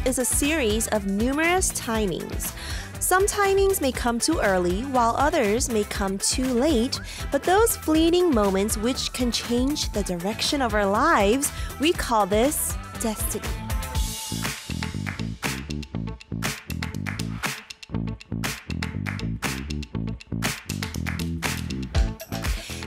is a series of numerous timings. Some timings may come too early, while others may come too late. But those fleeting moments which can change the direction of our lives, we call this destiny.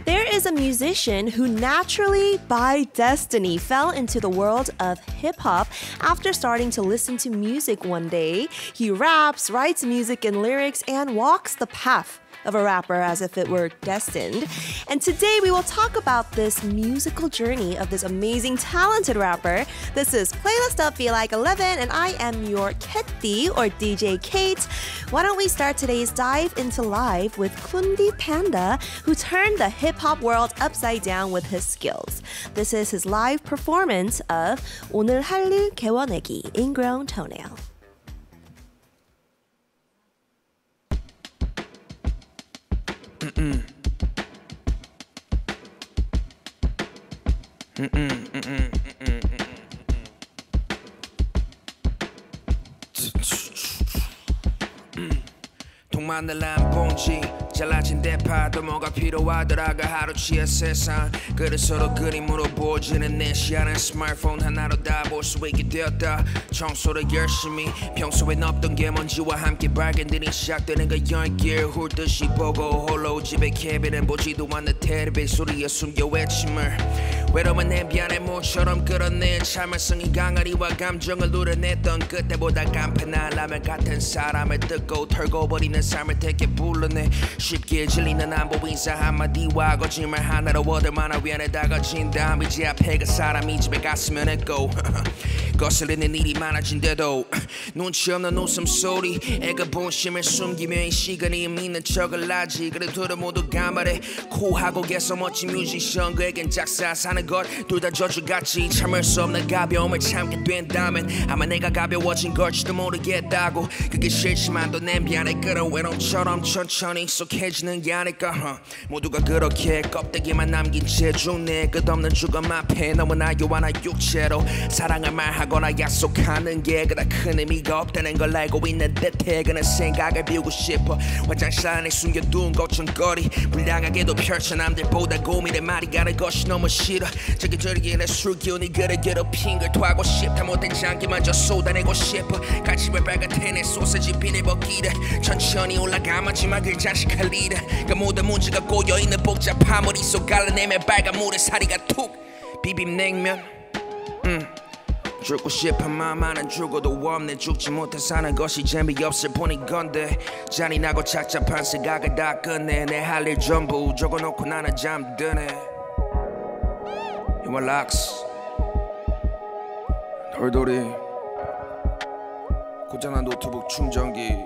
There is a musician who naturally, by destiny, fell into the world of hip-hop after starting to listen to music one day. He raps, writes music and lyrics, and walks the path of a rapper as if it were destined. And today we will talk about this musical journey of this amazing, talented rapper. This is Playlist Up Feel Like 11, and I am your Ketty or DJ Kate. Why don't we start today's dive into live with Khundi Panda, who turned the hip-hop world upside down with his skills. This is his live performance of 오늘 할 일 게워내기, Ingrown Toenail. 통마늘란 봉지 잘라진 대파도 뭐가 필요하더라고 하루치의 세상 글을 서로 그림으로 보여주는 내 시야는 스마트폰 하나로 다 볼 수 있게 되었다 청소를 열심히 평소엔 없던 게 먼지와 함께 발견들이 시작되는 거 열길 훑듯이 보고 홀로 집에 캐비는 보지도 않는 텔레비 소리에 숨겨 외침을 외로운 내 비안에 모처럼 끌어낸 참을성이 강아리와 감정을 누려냈던 그때보다 깐편한 라면 같은 사람을 뜯고 털고 버리는 삶을 택해 불러내 쉽게 질리는 안보 인사 한마디와 거짓말 하나로 얻을만한 위안에 다가진 다음 이제 앞에 그 사람이 집에 갔으면 했고 거슬리는 일이 많아진데도 눈치 없는 웃음소리 애가 본심을 숨기며 이 시간이 믿는 척을 하지 그래도 모두 간발해 코하고 계속 멋진 뮤지션 그에겐 작사 사는 것 둘 다 저주같이 참을 수 없는 가벼움을 참게 된다면 아마 내가 가벼워진 걸지도 모르겠다고 그게 싫지만 또 냄비 안에 끓은 외로움처럼 천천히 익숙해지는 게 아닐까 모두가 그렇게 껍데기만 남긴 채 죽네 끝없는 죽음 앞에 너무나 요한한 육체로 사랑을 말하거나 약속하는 게 그다 큰 의미가 없다는 걸 알고 있는 듯해 그는 생각을 비우고 싶어 화장실 안에 숨겨둔 걱정거리 불량하게도 펼쳐 남들보다 고민에 말이 가는 것이 너무 싫어 저기 저기에 내 술기운이 그를 괴롭힌 걸 토하고 싶다 못된 장기마저 쏟아내고 싶어 갈치발 빨갛게 내 소세지 비닐벗기를 천천히 올라가 마지막을 장식할 일은 그 모든 문제가 꼬여있는 복잡한 머릿속 갈라내며 빨간 물에 사리가 툭 비빔냉면 죽고 싶은 마음만은 죽어도 없네 죽지 못해 사는 것이 재미없을 뿐인 건데 잔인하고 착잡한 생각을 다 끝내 내 할 일 전부 적어놓고 나는 잠드네 You relax 돌돌이 고장난 노트북 충전기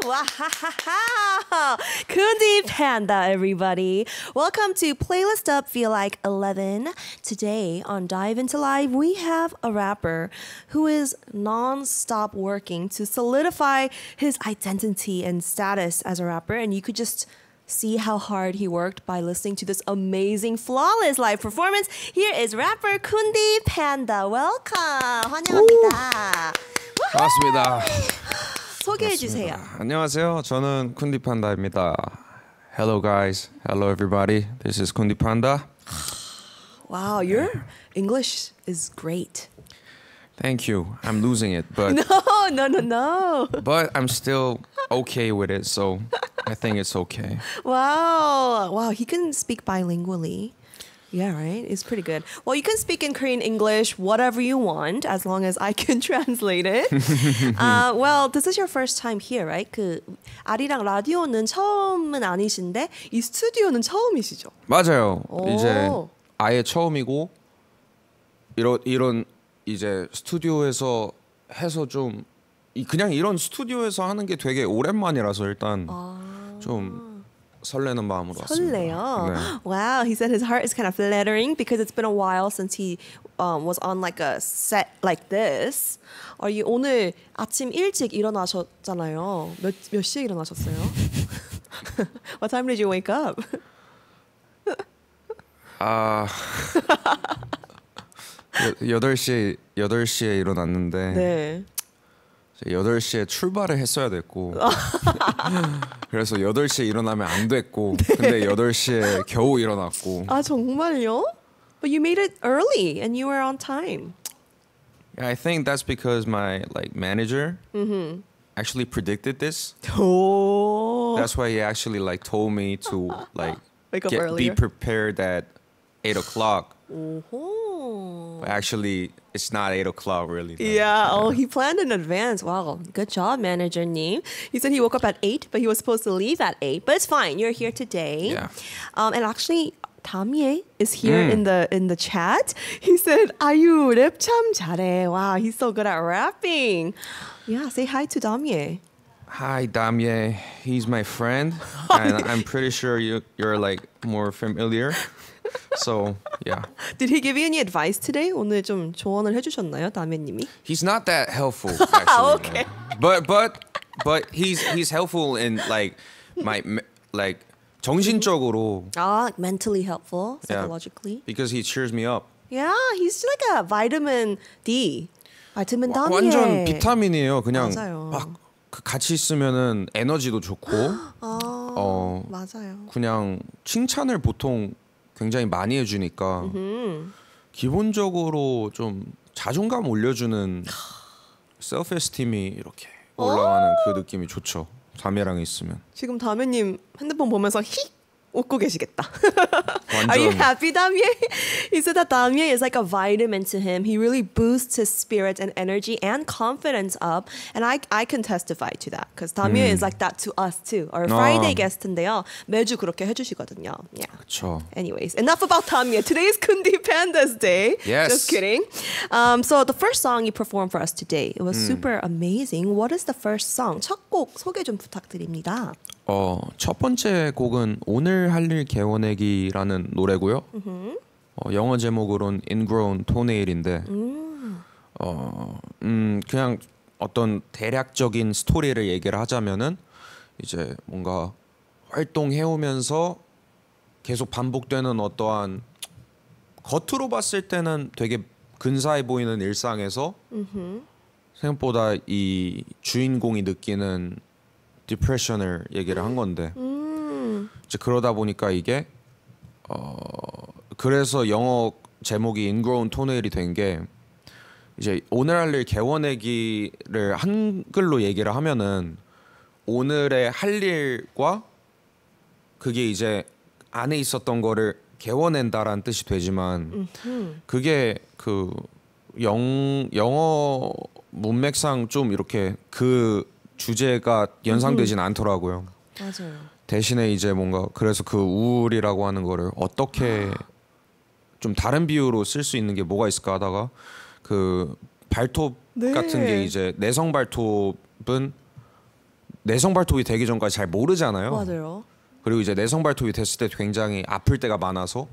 Wow! Khundi Panda, everybody. Welcome to Playlist Up Feel Like 11. Today on Dive Into Live, we have a rapper who is non-stop working to solidify his identity and status as a rapper. And you could just see how hard he worked by listening to this amazing, flawless live performance. Here is rapper Khundi Panda. Welcome. 환영합니다. 반갑습니다. 소개해 주세요. 안녕하세요. 저는 쿤디판다입니다. Hello guys. Hello everybody. This is Khundi Panda. Wow, your English is great. Thank you. I'm losing it, but No. but I'm still okay with it, so I think it's okay. Wow, he can speak bilingually. Yeah, right? It's pretty good. Well, you can speak in Korean, English, whatever you want, as long as I can translate it. Well, this is your first time here, right? 그 아리랑 라디오는 처음은 아니신데 이 스튜디오는 처음이시죠? 맞아요. 오. 이제 아예 처음이고 이런 이제 스튜디오에서 해서 좀 그냥 이런 스튜디오에서 하는 게 되게 오랜만이라서 일단 좀 설레는 마음으로 왔습니다. 설레요. 네. Wow, he said his heart is kind of fluttering because it's been a while since he was on like a set like this. 오늘 아침 일찍 일어나셨잖아요. 몇 시에 일어나셨어요? What time did you wake up? 8시에 일어났는데 네. 8시에 출발을 했어야 됐고 그래서 8시에 일어나면 안 됐고 근데 8시에 겨우 일어났고 아 정말요? But you made it early and you were on time. Yeah, I think that's because my manager actually predicted this. 오. That's why he actually told me to Wake up be earlier. prepared at 8 o'clock. 오호. But actually, it's not 8 o'clock really. Yeah, he planned in advance. Wow, good job, manager-님. He said he woke up at 8, but he was supposed to leave at 8. But it's fine, you're here today. Yeah. And actually, 담예 is here in the chat. He said, 아유, 랩 참 잘해. Wow, he's so good at rapping. Yeah, say hi to 담예. Hi, Damye. He's my friend, and I'm pretty sure you're more familiar. So yeah. Did he give you any advice today? 오늘 좀 조언을 해주셨나요, 담예님이? He's not that helpful actually. Okay. But he's helpful in my 정신적으로. Mentally helpful, psychologically. Yeah, because he cheers me up. Yeah, he's like a vitamin D. 바이타민 담예. 완전 비타민이에요. 그냥 맞아요. 막 같이 있으면은 에너지도 좋고. 맞아요. 그냥 칭찬을 보통 굉장히 많이 해주니까 기본적으로 좀 자존감 올려주는 셀프 에스팀이 이렇게 올라가는 그 느낌이 좋죠. 담예랑 있으면. 지금 담예님 핸드폰 보면서 히 웃고 계시겠다. 완전. Are you happy, 담예? He said that 담예 is like a vitamin to him. He really boosts his spirit and energy and confidence up. And I can testify to that because 담예 is like that to us too. Our Friday guest인데요. 매주 그렇게 해주시거든요. Yeah. 그렇죠. Anyways, enough about 담예. Today is Khundi Panda's day. Yes. Just kidding. So the first song you performed for us today, it was super amazing. What is the first song? 첫 곡 소개 좀 부탁드립니다. 첫 번째 곡은 오늘 할 일 계워내기라는 노래고요. 영어 제목으로는 Ingrown Toenail인데 그냥 어떤 대략적인 스토리를 얘기를 하자면은 이제 뭔가 활동해오면서 계속 반복되는 어떠한 겉으로 봤을 때는 되게 근사해 보이는 일상에서 생각보다 이 주인공이 느끼는 디프레션을 얘기를 한 건데 이제 그러다 보니까 이게 그래서 영어 제목이 Ingrown Toenail이 된 게 이제 오늘 할 일 계워내기를 한글로 얘기를 하면은 오늘의 할 일과 그게 이제 안에 있었던 거를 개워낸다라는 뜻이 되지만 그게 그 영어 문맥상 좀 이렇게 그 주제가 연상되진 않더라고요. 맞아요. 대신에 이제 뭔가 그래서 그 우울이라고 하는 거를 어떻게 좀 다른 비유로 쓸 수 있는 게 뭐가 있을까 하다가 그 발톱 같은 게 이제 내성 발톱이 되기 전까지 잘 모르잖아요. 맞아요. 그리고 이제 내성 발톱이 됐을 때 굉장히 아플 때가 많아서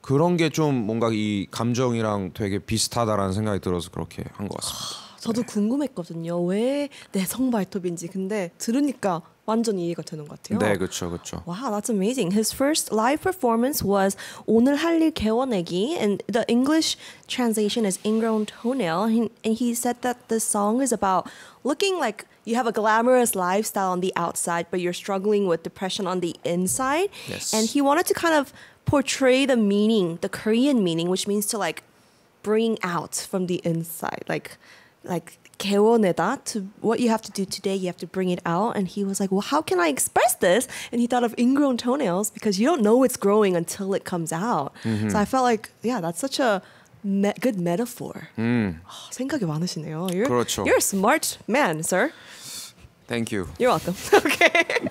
그런 게 좀 뭔가 이 감정이랑 되게 비슷하다라는 생각이 들어서 그렇게 한 것 같습니다. 저도 궁금했거든요. 왜 내성 발톱인지. 근데 들으니까 완전 이해가 되는 것 같아요. 네, 그렇죠, 그렇죠. Wow, that's amazing. His first live performance was 오늘 할 일 계워내기, and the English translation is Ingrown Toenail. And he said that the song is about looking like you have a glamorous lifestyle on the outside, but you're struggling with depression on the inside. Yes. And he wanted to kind of portray the meaning, the Korean meaning, which means to like bring out from the inside, like 개워내다, to what you have to do today, you have to bring it out. And he was like, well, how can I express this? And he thought of ingrown toenails because you don't know it's growing until it comes out. So I felt like, yeah, that's such a good metaphor. 생각이 많으시네요. 그렇죠. You're a smart man, sir. Thank you. You're welcome. Okay.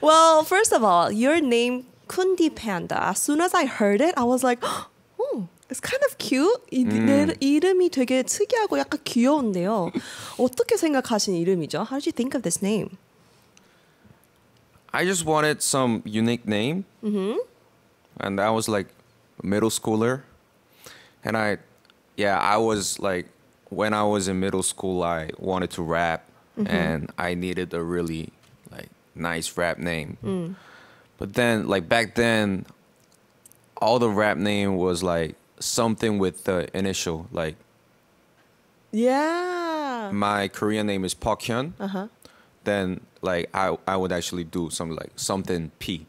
Well, first of all, your name, Khundi Panda. As soon as I heard it, I was like, oh, it's kind of cute. 이름이 되게 특이하고 약간 귀여운데요. 어떻게 생각하신 이름이죠? How did you think of this name? I just wanted some unique name. And I was like a middle schooler. And I was like, when I was in middle school, I wanted to rap, and I needed a really like nice rap name. But then, like back then, all the rap name was like something with the initial. Like my Korean name is Park Hyun. Then like I would actually do something like something P,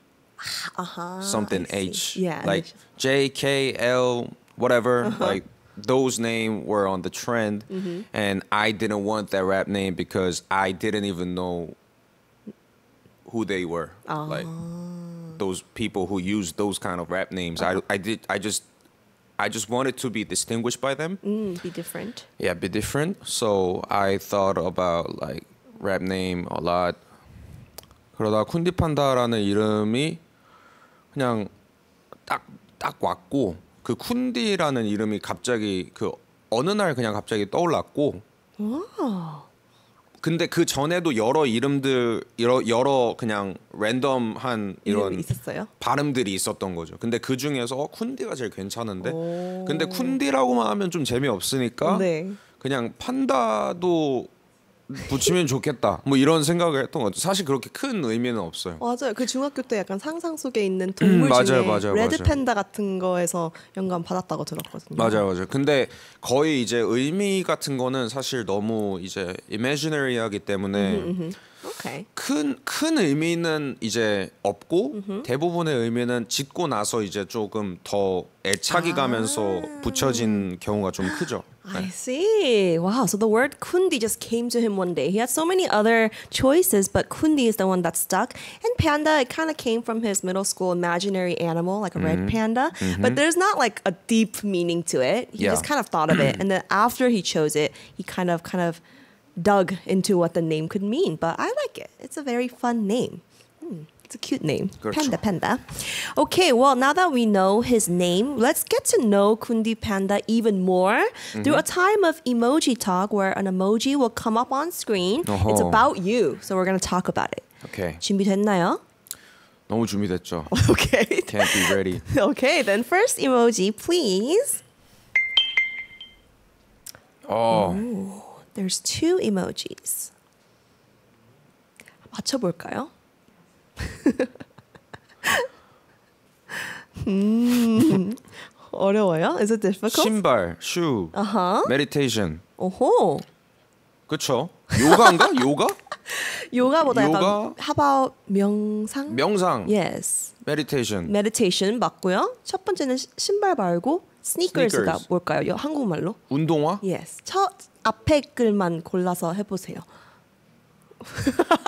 something H, like J K L whatever. Like those names were on the trend, and I didn't want that rap name because I didn't even know who they were. Like those people who use those kind of rap names. I just wanted to be distinguished by them. Be different. Yeah, be different. So I thought about like rap name a lot. 그러다 쿤디판다라는 이름이 그냥 딱 왔고, 그 쿤디라는 이름이 갑자기 그 어느 날 그냥 갑자기 떠올랐고. 근데 그 전에도 여러 이름들 여러 그냥 랜덤한 이런 있었어요? 발음들이 있었던 거죠. 근데 그 중에서 쿤디가 제일 괜찮은데. 근데 쿤디라고만 하면 좀 재미없으니까 그냥 판다도 붙이면 좋겠다. 뭐 이런 생각을 했던 거죠. 사실 그렇게 큰 의미는 없어요. 맞아요. 그 중학교 때 약간 상상 속에 있는 동물 중에 레드 팬다 같은 거에서 영감 받았다고 들었거든요. 맞아요. 근데 거의 이제 의미 같은 거는 사실 너무 이제 imaginary하기 때문에 큰 의미는 이제 없고 대부분의 의미는 짓고 나서 이제 조금 더 애착이 가면서 붙여진 경우가 좀 크죠. I see. Wow. So the word Khundi just came to him one day. He had so many other choices, but Khundi is the one that stuck. And panda, it kind of came from his middle school imaginary animal, like a red panda. But there's not like a deep meaning to it. He just kind of thought of it. And then after he chose it, he kind of dug into what the name could mean. But I like it. It's a very fun name. It's a cute name. 그렇죠. Panda. Okay, well, now that we know his name, let's get to know Khundi Panda even more through a time of emoji talk where an emoji will come up on screen. It's about you. So we're going to talk about it. Okay. 준비됐나요? 너무 준비됐죠. Okay. Can't be ready. Okay, then first emoji, please. Ooh, there's two emojis. 맞춰볼까요? 어려워요? Is it difficult? 신발, shoe, meditation. 오호. 그렇죠. 요가인가? 요가? 요가보다 약간 how about 명상? 명상. Yes. meditation. meditation 맞고요. 첫 번째는 신발 말고 sneakers가 뭘까요? 한국말로? 운동화? Yes. 첫 앞에 글만 골라서 해보세요.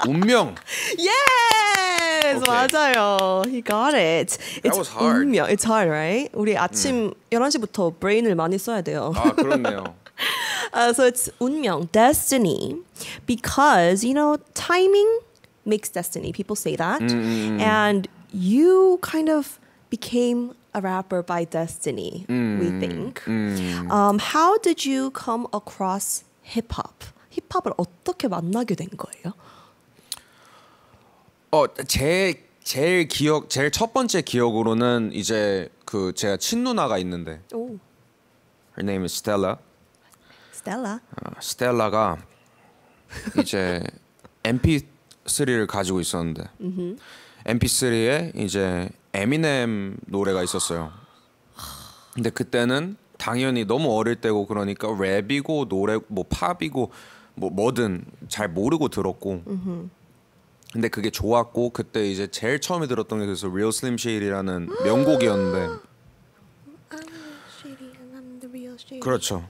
운명. Yes, Okay. 맞아요. He got it. That was hard. 운명. It's hard, right? 우리 아침 11시부터 브레인을 많이 써야 돼요. 아, 그렇네요. So it's 운명, destiny, because timing makes destiny. People say that, and you kind of became a rapper by destiny. We think. How did you come across hip hop? 힙합을 어떻게 만나게 된 거예요? 제일 첫 번째 기억으로는 이제 그 제가 친누나가 있는데. 오. Her name is Stella. Stella. 스텔라가 이제 MP3를 가지고 있었는데 MP3에 이제 에미넴 노래가 있었어요. 근데 그때는 당연히 너무 어릴 때고 그러니까 랩이고 노래 뭐 팝이고 뭐든 잘 모르고 들었고. 근데 그게 좋았고 그때 이제 제일 처음에 들었던 게 그래서 Real Slim Shady라는 명곡이었는데. 그렇죠.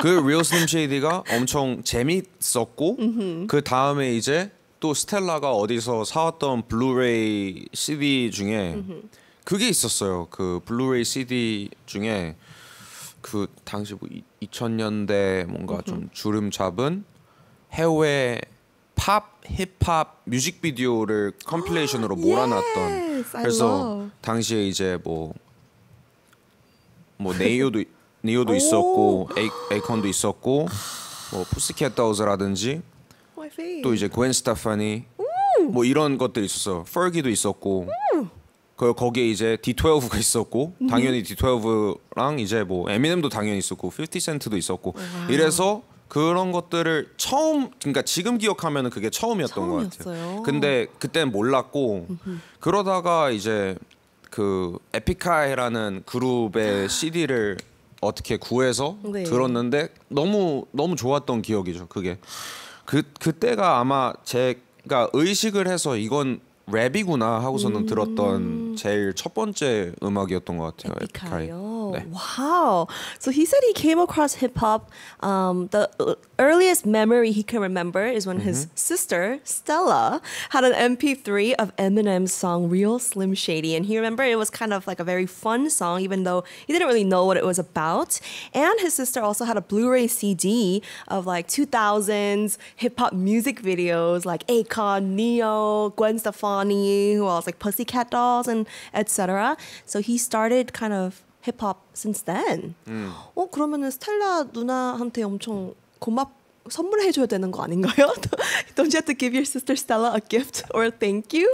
그 Real Slim Shady가 엄청 재밌었고 그 다음에 이제 또 스텔라가 어디서 사왔던 블루레이 CD 중에 그게 있었어요. 그 블루레이 CD 중에 그 당시 뭐 2000년대 뭔가 좀 주름 잡은 해외 팝, 힙합 뮤직비디오를 컴필레이션으로 몰아놨던. 그래서 당시에 이제 뭐 네오도 있었고 에이콘도 있었고 뭐 푸시캣 dols라든지 또 이제 괸 스테파니 뭐 이런 것들이 있었어. 퍼기도 있었고 거기에 이제 D12가 있었고 당연히 D12랑 이제 뭐 에미넴도 당연히 있었고 50 센트도 있었고 이래서 그런 것들을 처음 그러니까 지금 기억하면은 그게 처음이었던 것 같아요. 근데 그때는 몰랐고 그러다가 이제 그 에픽하이라는 그룹의 CD를 어떻게 구해서 네. 들었는데 너무 좋았던 기억이죠. 그게 그때가 아마 제가 의식을 해서 이건 랩이구나 하고서는 들었던 제일 첫 번째 음악이었던 것 같아요. 에픽하이. 네. Wow. So he said he came across hip hop. The earliest memory he can remember is when his sister Stella had an MP3 of Eminem's song "Real Slim Shady," and he remembered it was kind of like a very fun song, even though he didn't really know what it was about. And his sister also had a Blu-ray CD of like 2000s hip hop music videos, like Akon, Neo, Gwen Stefani, who else, like Pussycat Dolls, and etc. So he started kind of hip hop since then. 그러면은 스텔라 누나한테 엄청 선물해줘야 되는 거 아닌가요? Don't you have to give your sister Stella a gift or a thank you?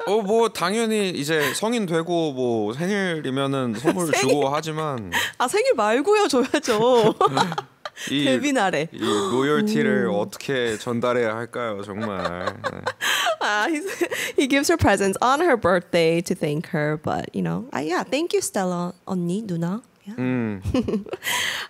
뭐 당연히 이제 성인 되고 뭐 생일이면은 선물 주고 하지만 생일 말고요 줘야죠. 데뷔 날에 이 로열티를 어떻게 전달해야 할까요 정말. He gives her presents on her birthday to thank her, but you know, yeah, thank you, Stella, 언니, 누나. Yeah.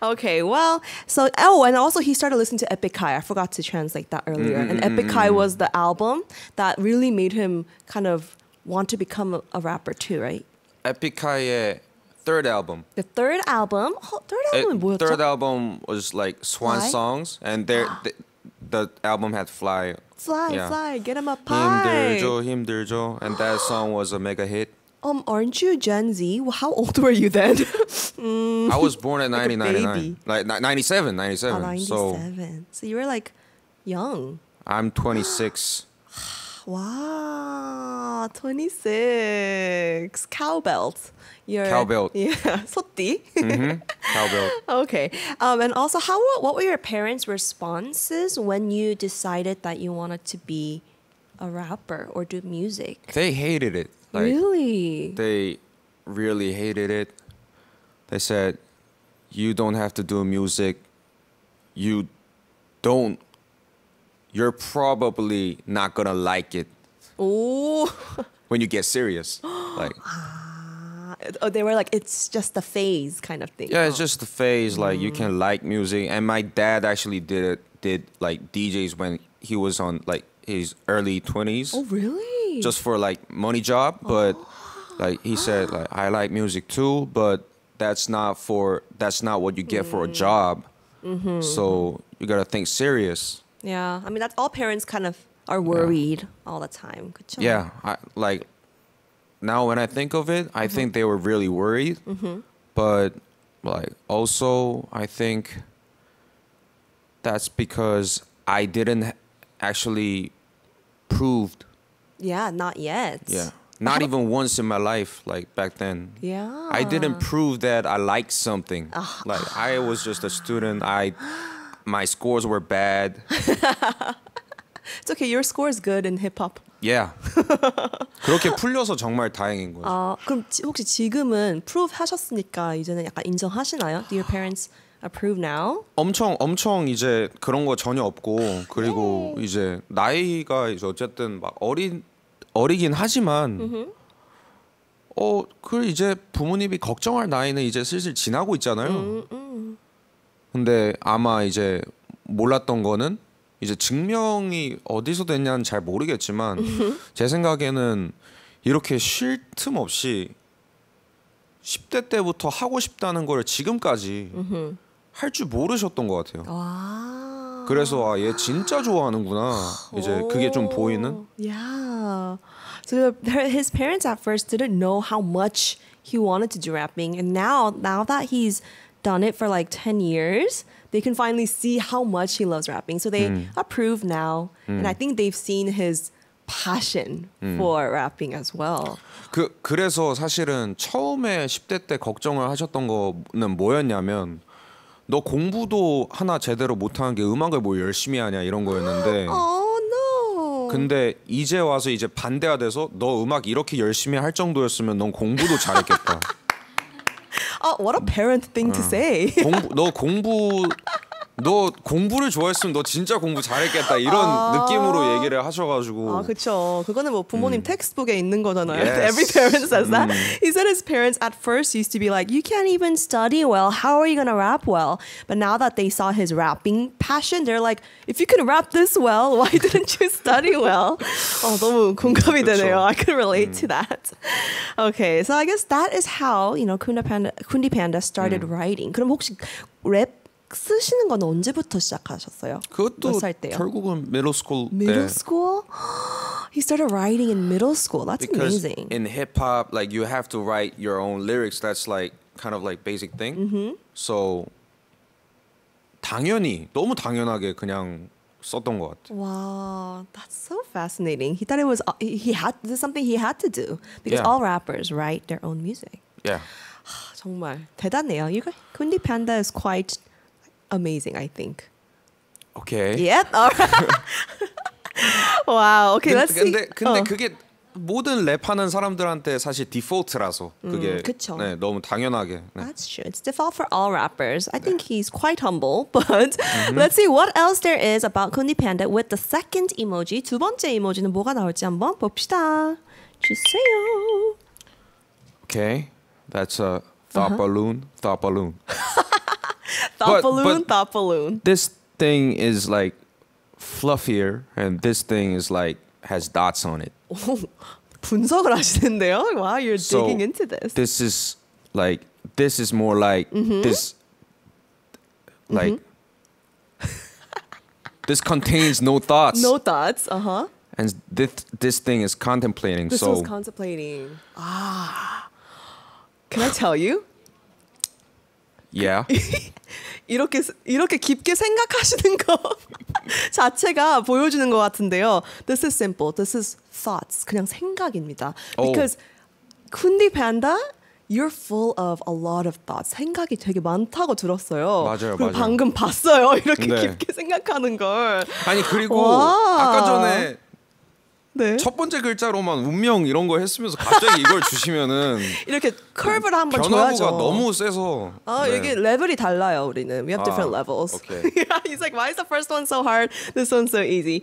Okay, well, so and also he started listening to Epic High. I forgot to translate that earlier. And Epic High was the album that really made him kind of want to become a rapper too, right? Epic High의 third album. The third album? Third album은 뭐였죠? Third album was like Swan Fly? Songs, and the album had Fly. Fly, get him a pie. 힘들죠, and that song was a mega hit. Aren't you Gen Z? Well, how old were you then? I was born in like 1999, like 97. 97. So you were like young. I'm 26. Wow, 26. Cowbelt. Cowbelt. Yeah, 소띠. Cowbelt. Okay. And also, what were your parents' responses when you decided that you wanted to be a rapper or do music? They hated it. Like, really? They really hated it. They said, "You don't have to do music. You're probably not gonna like it." Oh. When you get serious, like. They were like, it's just a phase kind of thing. Yeah, it's just a phase. Like you can like music, and my dad actually did like DJs when he was on like his early 20s. Oh, really? Just for like money job, but like he said, like I like music too, but that's not what you get for a job. So you gotta think serious. Yeah, I mean that's all parents kind of are worried all the time. 그쵸? Yeah, now when I think of it, I think they were really worried, but like also I think that's because I didn't actually proved. Yeah, not yet. Yeah, not even once in my life, like back then. Yeah, I didn't prove that I liked something. Like I was just a student. My scores were bad. It's okay. Your score is good in hip hop. Yeah. 그렇게 풀려서 정말 다행인 거죠. 그럼 혹시 지금은 prove 하셨으니까 이제는 약간 인정하시나요? Do your parents approve now? 엄청 이제 그런 거 전혀 없고 그리고 이제 나이가 이제 어쨌든 막 어리긴 하지만 그 이제 부모님이 걱정할 나이는 이제 슬슬 지나고 있잖아요. 근데 아마 이제 몰랐던 거는 이제 증명이 어디서 됐냐는 잘 모르겠지만 제 생각에는 이렇게 쉴 틈 없이 10대 때부터 하고 싶다는 걸 지금까지 할 줄 모르셨던 것 같아요. 그래서 얘 진짜 좋아하는구나. 이제 그게 좀 보이는. Yeah. So his parents at first didn't know how much he wanted to do rapping, and now that he's done it for like 10 years, they can finally see how much he loves rapping. So they approve now, and I think they've seen his passion for rapping as well. 그래서 사실은 처음에 10대 때 걱정을 하셨던 거는 뭐였냐면 너 공부도 하나 제대로 못하는 게 음악을 뭐 열심히 하냐 이런 거였는데 Oh no. 근데 이제 와서 이제 반대가 돼서 너 음악 이렇게 열심히 할 정도였으면 넌 공부도 잘했겠다. What a parent thing to say. 너 공부를 좋아했으면 너 진짜 공부 잘했겠다 이런 느낌으로 얘기를 하셔가지고. 그렇죠. 그거는 뭐 부모님 텍스트북에 있는 거잖아요. Yes. Every parent says that. He said his parents at first used to be like, you can't even study well. How are you gonna rap well? But now that they saw his rapping passion, they're like, if you can rap this well, why didn't you study well? 너무 공감이 되네요. I could relate to that. Okay, so I guess that is how Khundi Panda started writing. 그럼 혹시 랩 쓰시는 건 언제부터 시작하셨어요? 그것도 몇 살 때요? 결국은 middle school 때. Middle school? He started writing in middle school. That's Because amazing. in hip hop, like you have to write your own lyrics. That's like kind of like basic thing. So 너무 당연하게 그냥 썼던 것 같아. Wow, that's so fascinating. He thought it was this is something he had to do because Yeah. all rappers write their own music. Yeah. 정말 대단해요. Khundi Panda is quite amazing, I think. Okay. Yep. All right. Wow. Okay, let's see. 근데 그게 모든 랩하는 사람들한테 사실 디폴트라서 그게 그쵸. 네, 너무 당연하게. 네. That's true. It's default for all rappers. I think he's quite humble, but let's see what else there is about Khundi Panda with the second emoji. 두 번째 이모지는 뭐가 나올지 한번 봅시다. 주세요. Okay. That's a thought balloon. Thought balloon. Thought balloon. This thing is like fluffier, and this thing is like has dots on it. 분석을 하시는데요? Wow, you're So digging into this. This is more like this, like this contains no thoughts. No thoughts. And this thing is contemplating. This so was contemplating. Can I tell you? yeah. 이렇게 깊게 생각하시는 거 자체가 보여주는 것 같은데요. This is simple. This is thoughts. 그냥 생각입니다. Because Khundi Panda, you're full of a lot of thoughts. 생각이 되게 많다고 들었어요. 맞아요, 그리고 맞아요. 방금 봤어요. 이렇게 네. 깊게 생각하는 걸. 아니 그리고 와. 아까 전에 네. 첫 번째 글자로만 운명 이런 거 했으면서 갑자기 이걸 주시면은 이렇게 커브를 한번 변화구가 줘야죠. 너무 세서. 네. 이게 레벨이 달라요, 우리는. We have different levels. Okay. Yeah, he's like, why is the first one so hard? This one's so easy.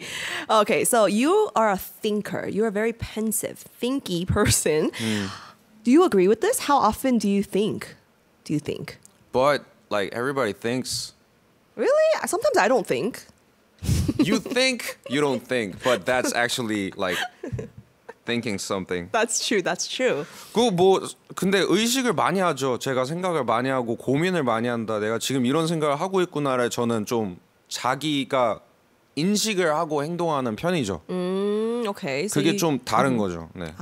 Okay, so you are a thinker. You're a very pensive, thinky person. Do you agree with this? How often do you think? But like everybody thinks. Really? Sometimes I don't think. You think, you don't think, but that's actually like thinking something. That's true. 근데 의식을 많이 하죠. 제가 생각을 많이 하고 고민을 많이 한다. 내가 지금 이런 생각을 하고 있구나를 저는 좀 자기가 인식을 하고 행동하는 편이죠. Okay. So 그게 좀 다른 거죠. 네.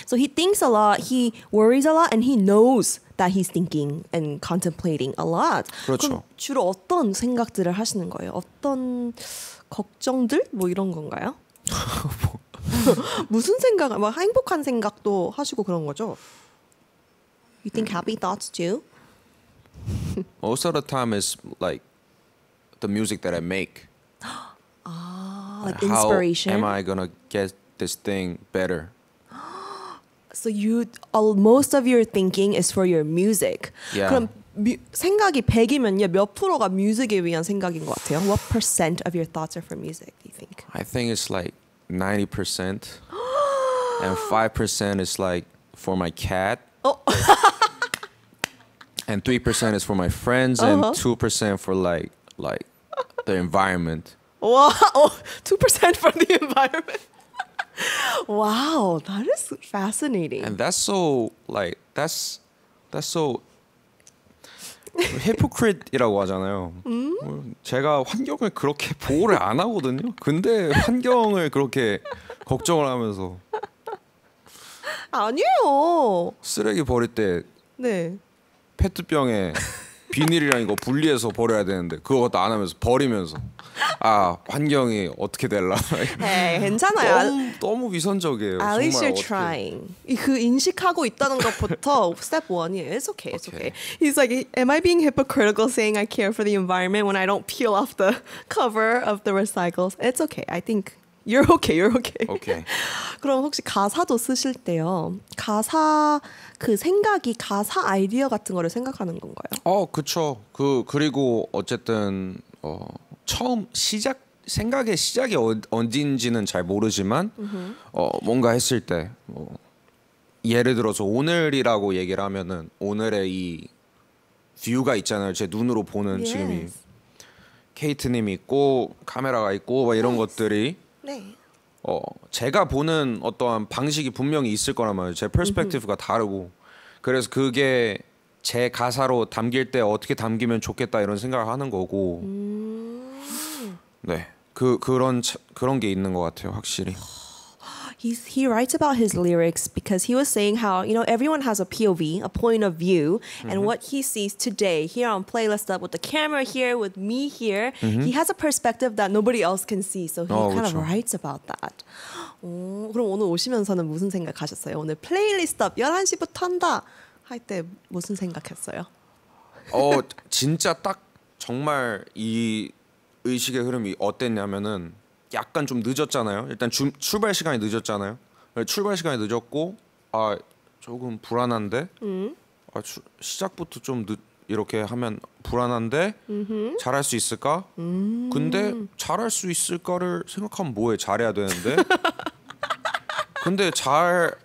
So he thinks a lot, he worries a lot, and he knows that he's thinking and contemplating a lot. 그렇죠. 그럼 주로 어떤 생각들을 하시는 거예요? 어떤 걱정들? 뭐 이런 건가요? 무슨 생각? 뭐 행복한 생각도 하시고 그런 거죠? You think happy thoughts too? Most of the time it's like the music that I make. Like inspiration. How am I gonna get this thing better? So most of your thinking is for your music. Yeah. 그럼 생각이 100이면요 몇 프로가 뮤직에 위한 생각인 것 같아요? What percent of your thoughts are for music, do you think? I think it's like 90%. And 5% is like for my cat. And 3% is for my friends and 2% for like the environment. Wow, 2% for the environment. Wow, that is fascinating. And that's so like that's so hypocrite이라고 하잖아요. 제가 환경을 그렇게 보호를 안 하거든요. 근데 환경을 그렇게 걱정을 하면서 아니에요. 쓰레기 버릴 때 네. 페트병에 비닐이랑 이거 분리해서 버려야 되는데 그것도 안 하면서 버리면서 환경이 어떻게 될라. 에이, 괜찮아요. 너무 위선적이에요. At least 정말 you're trying. 그 인식하고 있다는 것부터 step 1이에요. It's okay. It's okay. He's like, am I being hypocritical saying I care for the environment when I don't peel off the cover of the recycles? It's okay. I think You're okay, you're okay. 오케이. 그럼 혹시 가사도 쓰실 때요. 가사 그 생각이 가사 아이디어 같은 거를 생각하는 건가요? 그쵸. 그리고 어쨌든 처음 생각의 시작이 어딘지는 잘 모르지만 뭔가 했을 때 예를 들어서 오늘이라고 얘기를 하면은 오늘의 이 뷰가 있잖아요. 제 눈으로 보는 Yes. 지금 이 케이트님이 있고 카메라가 있고 막 이런 것들이 네. 제가 보는 어떠한 방식이 분명히 있을 거란 말이에요. 제 퍼스펙티브가 다르고 그래서 그게 제 가사로 담길 때 어떻게 담기면 좋겠다 이런 생각을 하는 거고 네 그런 게 있는 것 같아요 확실히. He writes about his lyrics because he was saying how, everyone has a POV, a point of view, and what he sees today, here on Playlist Up, with the camera here, with me here, he has a perspective that nobody else can see, so he kind of 그렇죠. writes about that. 그럼 오늘 오시면서는 무슨 생각하셨어요? 오늘 플레이리스트 업 11시부터 한다 할 때 무슨 생각했어요? 진짜 딱 정말 이 의식의 흐름이 어땠냐면은 약간 좀 늦었잖아요. 일단 출발 시간이 늦었잖아요. 출발 시간이 늦었고 조금 불안한데 시작부터 좀 이렇게 하면 불안한데 잘할 수 있을까? 근데 잘할 수 있을까를 생각하면 뭐해? 잘해야 되는데 근데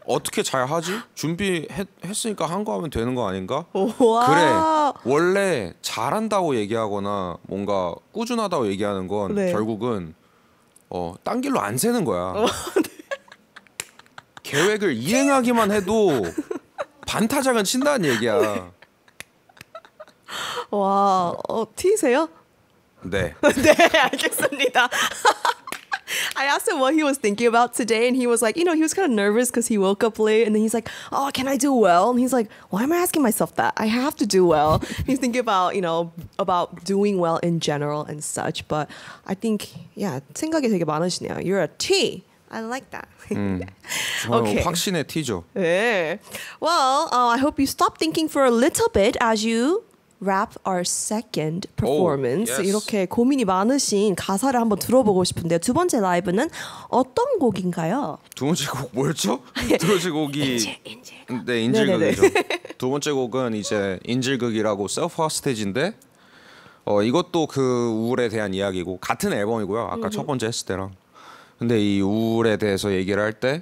어떻게 잘 하지? 준비했으니까 한 거 하면 되는 거 아닌가? 그래 원래 잘한다고 얘기하거나 뭔가 꾸준하다고 얘기하는 건 네. 결국은 딴 길로 안 새는 거야. 계획을 이행하기만 해도 반타작은 친다는 얘기야. 와, T세요? 네. 네, 알겠습니다. I asked him what he was thinking about today, and he was like, he was kind of nervous because he woke up late, and then he's like, oh, can I do well? And he's like, why am I asking myself that? I have to do well. He's thinking about, about doing well in general and such, but I think, 생각이 되게 많으시네요. You're a T. I like that. Okay. 확신의 T죠. 네. Well, I hope you stop thinking for a little bit as you wrap our second performance. yes. 이렇게 고민이 많으신 가사를 한번 들어보고 싶은데요. 두 번째 라이브는 어떤 곡인가요? 두 번째 곡 뭐였죠? 두 번째 곡이 인질. 네, 인질극이죠. 두 번째 곡은 이제 인질극이라고 셀프 호스티지인데 이것도 그 우울에 대한 이야기고 같은 앨범이고요. 아까 첫 번째 했을 때랑. 근데 이 우울에 대해서 얘기를 할 때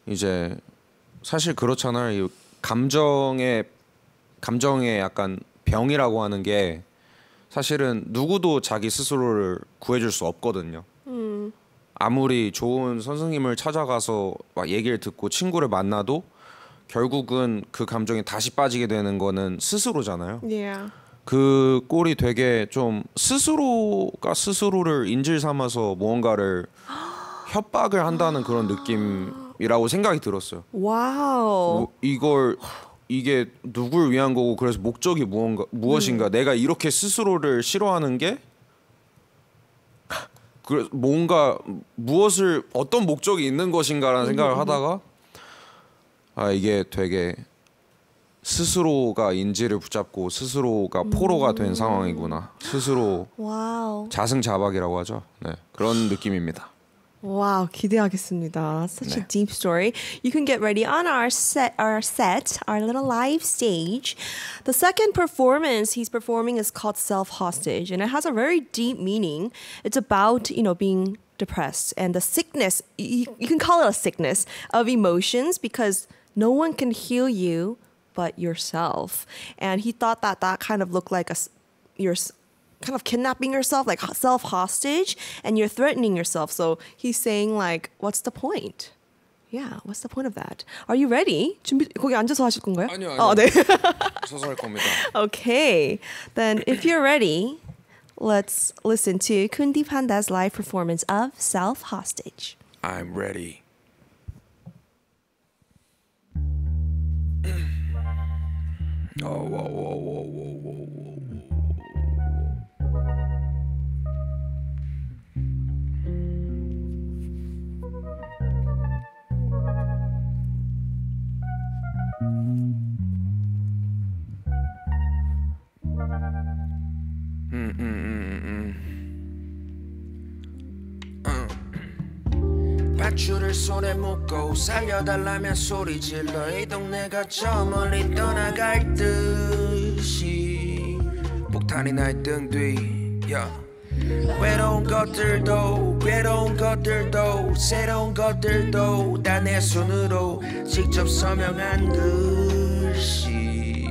이제 사실 그렇잖아요. 이 감정의 약간 병이라고 하는 게 사실은 누구도 자기 스스로를 구해줄 수 없거든요. 아무리 좋은 선생님을 찾아가서 막 얘기를 듣고 친구를 만나도 결국은 그 감정에 다시 빠지게 되는 거는 스스로잖아요. Yeah. 그 꼴이 되게 좀 스스로가 스스로를 인질 삼아서 무언가를 협박을 한다는 그런 느낌이라고 생각이 들었어요. 와우. 이게 누굴 위한 거고 그래서 목적이 무엇인가 내가 이렇게 스스로를 싫어하는 게 뭔가 어떤 목적이 있는 것인가라는 생각을 하다가 이게 되게 스스로가 인지를 붙잡고 스스로가 포로가 된 상황이구나. 스스로 와우. 자승자박이라고 하죠. 네, 그런 느낌입니다. Wow, 기대하겠습니다. Such a deep story. You can get ready on our little live stage. The second performance he's performing is called Self-Hostage, and it has a very deep meaning. It's about, being depressed and the sickness, you can call it a sickness of emotions because no one can heal you but yourself. And he thought that kind of looked like you're kind of kidnapping yourself, like self-hostage, and you're threatening yourself. So he's saying like, what's the point? Yeah, what's the point of that? Are you ready? 거기 앉아서 하실 건가요? 아니요. 네. 서서 할 겁니다. Okay, then if you're ready, let's listen to Khundi Panda's live performance of Self-Hostage. I'm ready. 밧줄을 손에 묶고 살려달라면 소리 질러 이 동네가 저 멀리 떠나갈 듯이 폭탄이 날 등 뒤 외로운 것들도 새로운 것들도 다 내 손으로 직접 서명한 글씨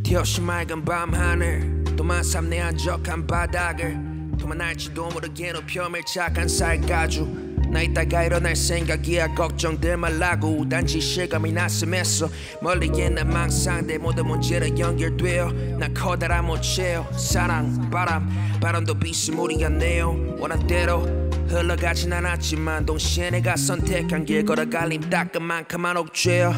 뒤없이 맑은 밤하늘 또만 삼 내 한적한 바닥을 도만 알지도 모르게 높여 밀착한 살가죽 나 이따가 일어날 생각이야 걱정들 말라고 단지 실감이 났음에서 멀리 있는 망상들 모든 문제로 연결되어 난 커다란 모체요 사랑 바람도 비스무리였네요 원한 대로 흘러가진 않았지만 동시에 내가 선택한 길 걸어갈림 따끔만큼한 옥죄어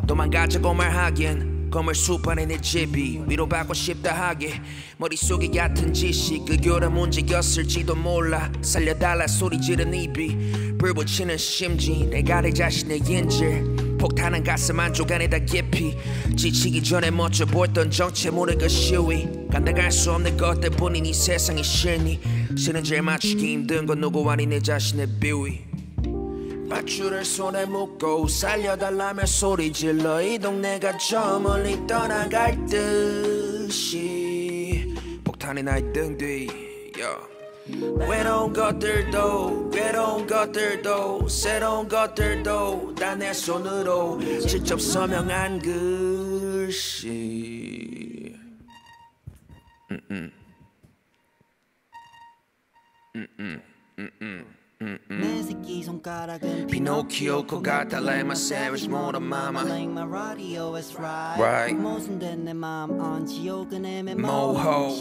도망가자고 말하긴 건물 수반에 내 집이 위로받고 싶다 하게 머릿속에 얕은 지식 그 교란 문제였을지도 몰라 살려달라 소리 지른 입이 불붙이는 심지 내가 내 자신의 인질 폭탄은 가슴 한쪽 안에다 깊이 지치기 전에 먼저 보던 정체모를 그 시위 감당할 수 없는 것들 뿐인 이 세상이 싫니 싫은 제일 맞추기 힘든 건 누구 아닌 내 자신의 비위 밧줄을 손에 묶고 살려달라며 소리 질러 이 동네가 저 멀리 떠나갈 듯이 폭탄이 날 등 뒤 외로운 것들도 새로운 것들도 다 내 손으로 직접 서명한 글씨 내 새끼 손가락은 피노키오 코 같아 like my savage motor mama Like my radio is Right. 모순된 내 맘 지옥은 애매 모호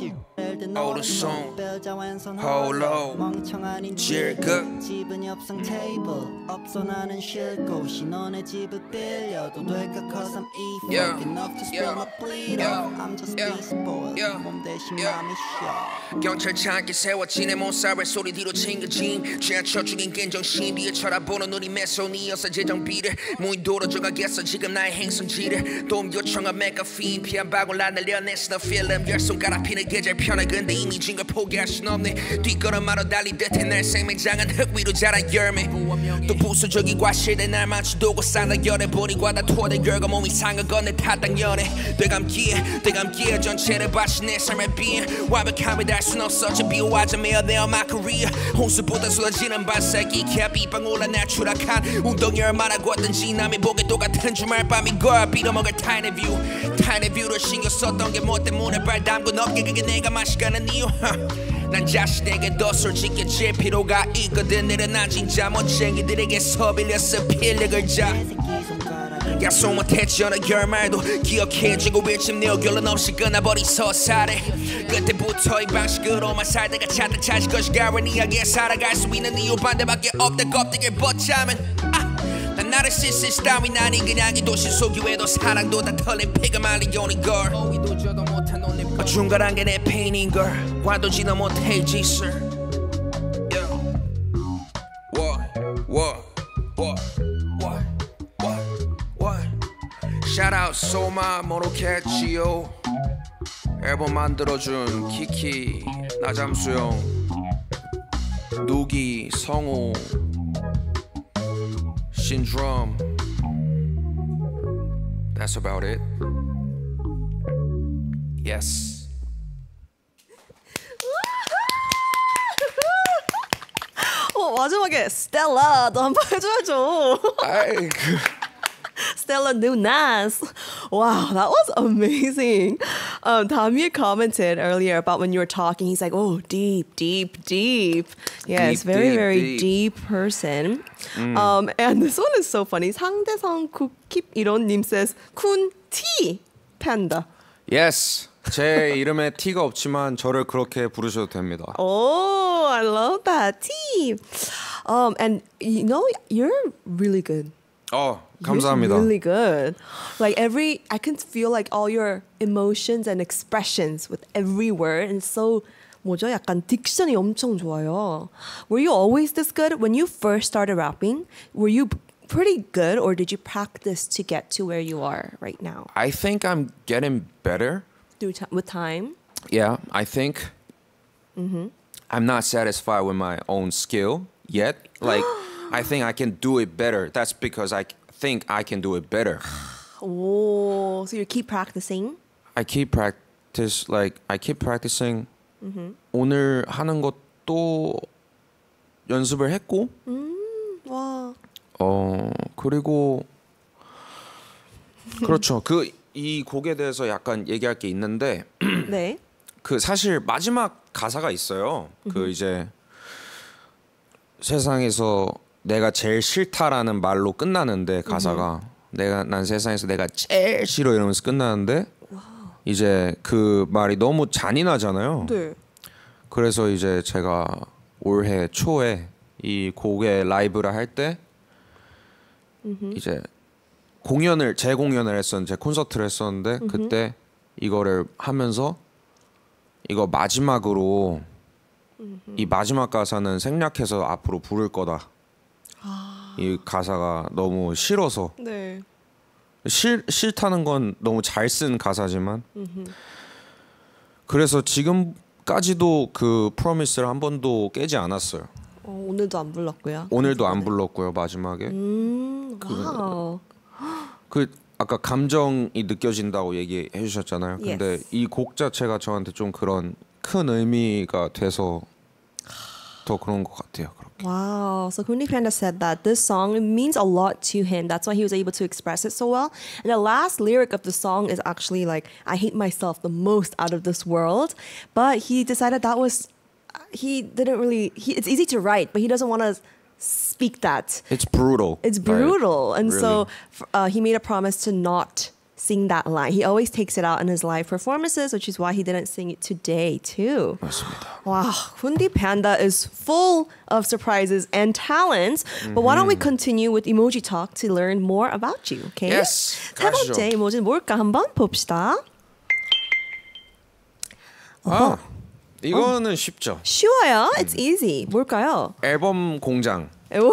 오른손 홀로 멍청한 질극 집은 옆상 테이블 없어 나는 쉴곳이 너네 집을 빌려도 될까 cause I'm evil Yeah. enough to spill my bleed Yeah. off I'm just Yeah. spoiled Yeah. 몸 대신 Yeah. 맘이 쉬어 경찰차 함께 세웠지 내 몸살을 소리 뒤로 챙겨진 지하철 죽인 깬정신 뒤에 쳐다보는 우리 매손이어서 재정비를 무인도로 정하겠어 지금 나의 행선지를 도움 요청한 메가핀 피한 바굴 난 날려 내시너 필름 열 손가락 피는 계절 편해 근데 이미 진 걸 포기할 순 없네 뒷걸음마로 달린 듯해 날 생맹장은 흙 위로 자란 열매 또 부수적인 과실들 날 마치도고 싸나 열에 버리고 하다 토대 결과 몸이 상한 건 내 탓 당연해 되감기에 전체를 바친 내 삶의 비엔 완벽함을 달 순 없어 저 비호화점에 내어 my career 홍수보다 쏟아지는 반세기 캡이방 올라 날 추락한 웅덩이 얼마나 걷든지 남의 보게 똑같은 주말 밤이 걸 빌어먹을 타인의 뷰를 신경 썼던 게 뭐 때문에 발 담근 어깨 그게 내가 맛이가는 이유 난 자신에게 더 솔직해질 필요가 있거든 내려난 진짜 멋쟁이들에게서 빌렸어 필력을 자 약속 못했지 어느 결말도 기억해지고 일침 내 결론 없이 끊어버린 서사래 그때부터 이 방식으로만 살다가 찾다 찾을 것이가 왜 이야기에 살아갈 수 있는 이유 반대밖에 없다 껍데기를 벗자면 난 나를 시시스 따윈 아니 그냥 이 도시 속유에도 사랑도 다 털린 피가 말리오는 걸 중간한 게 내 페인인 걸 관둬지는 못해 이 짓을 Shout out 소마 모노캐치요 앨범 만들어준 키키 나잠수영 누기 성우 신드롬 That's about it Yes 마지막에 스텔라도 한번 해줘야죠. 아이 Stella Nunas. Wow, that was amazing. Tamir commented earlier about when you were talking. He's like, oh, deep. Yes, very deep person. And this one is so funny. 상대성 국힙 이론님 says, 쿤디판다. Yes. 제 이름에 T가 없지만 저를 그렇게 부르셔도 됩니다. Oh, I love that. T. And you know, you're really good. 감사합니다. You're really good. Like I can feel like all your emotions and expressions with every word. And so, 뭐죠? 약간 딕션이 엄청 좋아요. Were you always this good? When you first started rapping, were you pretty good or did you practice to get to where you are right now? I think I'm getting better. With time? Yeah, I think I'm not satisfied with my own skill yet. Like I think I can do it better. That's because I think I can do it better. Oh, so you keep practicing? I keep practicing. 오늘 하는 것도 연습을 했고. 와. 그리고 그렇죠. 이 곡에 대해서 약간 얘기할 게 있는데 네. 그 사실 마지막 가사가 있어요. 그 이제 세상에서 내가 제일 싫다라는 말로 끝나는데 가사가 난 세상에서 내가 제일 싫어 이러면서 끝나는데 이제 그 말이 너무 잔인하잖아요. 네. 그래서 이제 제가 올해 초에 이 곡의 라이브를 할 때 이제 제 공연을 했었는데 제 콘서트를 했었는데 그때 이거를 하면서 이거 마지막으로 이 마지막 가사는 생략해서 앞으로 부를 거다. 이 가사가 너무 싫어서 네. 싫다는 건 너무 잘 쓴 가사지만 그래서 지금까지도 그 프로미스를 한 번도 깨지 않았어요. 오늘도 안 불렀고요. 오늘도 안 불렀고요 마지막에. 와우. 그 아까 감정이 느껴진다고 얘기해 주셨잖아요. 근데 Yes. 이 곡 자체가 저한테 좀 그런 큰 의미가 돼서 더 그런 것 같아요. 그렇게. Wow. So Khundi Panda said that this song means a lot to him. That's why he was able to express it so well. And the last lyric of the song is actually like, I hate myself the most out of this world. But he decided that was, it's easy to write, but he doesn't want to speak that. It's brutal. It's brutal. Right? And Really. so he made a promise to not sing that line. He always takes it out in his live performances, which is why he didn't sing it today too. 맞습니다. Wow, Khundi Panda is full of surprises and talents. But why don't we continue with emoji talk to learn more about you, okay? Yes, 세 번째 이모지는 뭘까 한번 봅시다. 이거는 쉽죠. 쉬워요. It's easy. 뭘까요? 앨범 공장. 오,